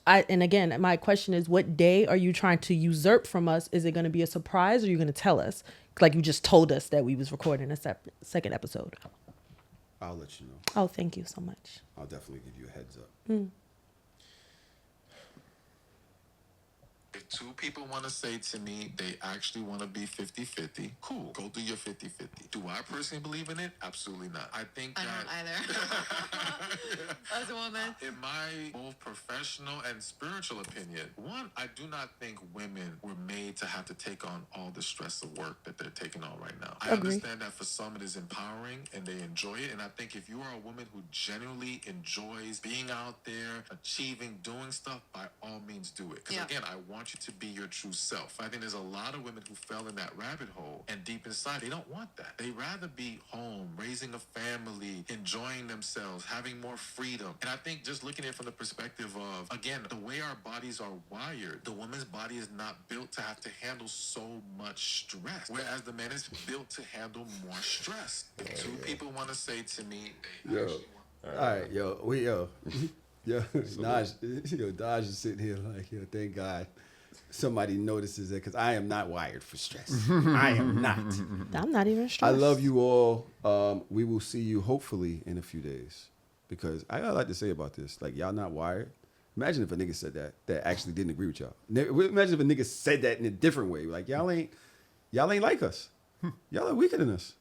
And again, my question is, what day are you trying to usurp from us? Is it going to be a surprise, or are you going to tell us? Like you just told us that we was recording a second episode. I'll let you know. Oh, thank you so much. I'll definitely give you a heads up. two people want to say to me they actually want to be 50-50, cool, go do your 50-50. Do I personally believe in it? Absolutely not. I think I that don't either. As a woman. in my both professional and spiritual opinion, one, I do not think women were made to have to take on all the stress of work that they're taking on right now. I Agree. understand that for some it is empowering and they enjoy it, and I think if you are a woman who genuinely enjoys being out there, achieving, doing stuff, by all means do it. Because Yeah. again, I want you to be your true self. I think there's a lot of women who fell in that rabbit hole, and deep inside, they don't want that. They rather be home, raising a family, enjoying themselves, having more freedom. And I think just looking at it from the perspective of, again, the way our bodies are wired, the woman's body is not built to have to handle so much stress, whereas the man is built to handle more stress. If two people want to say to me, they Yo. actually want All right, yo, Dodge is sitting here like, yo, thank God somebody notices it, because I am not wired for stress. I am not. I'm not even I stressed. love you all. We will see you hopefully in a few days, because I got a lot to say about this. Like, y'all not wired. Imagine if a nigga said that actually didn't agree with y'all. Imagine if a nigga said that in a different way. Like, y'all ain't like us. Y'all are weaker than us.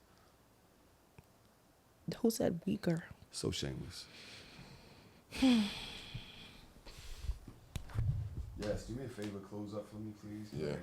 Who said weaker? So shameless. Yes, do me a favor, close up for me, please. Yeah.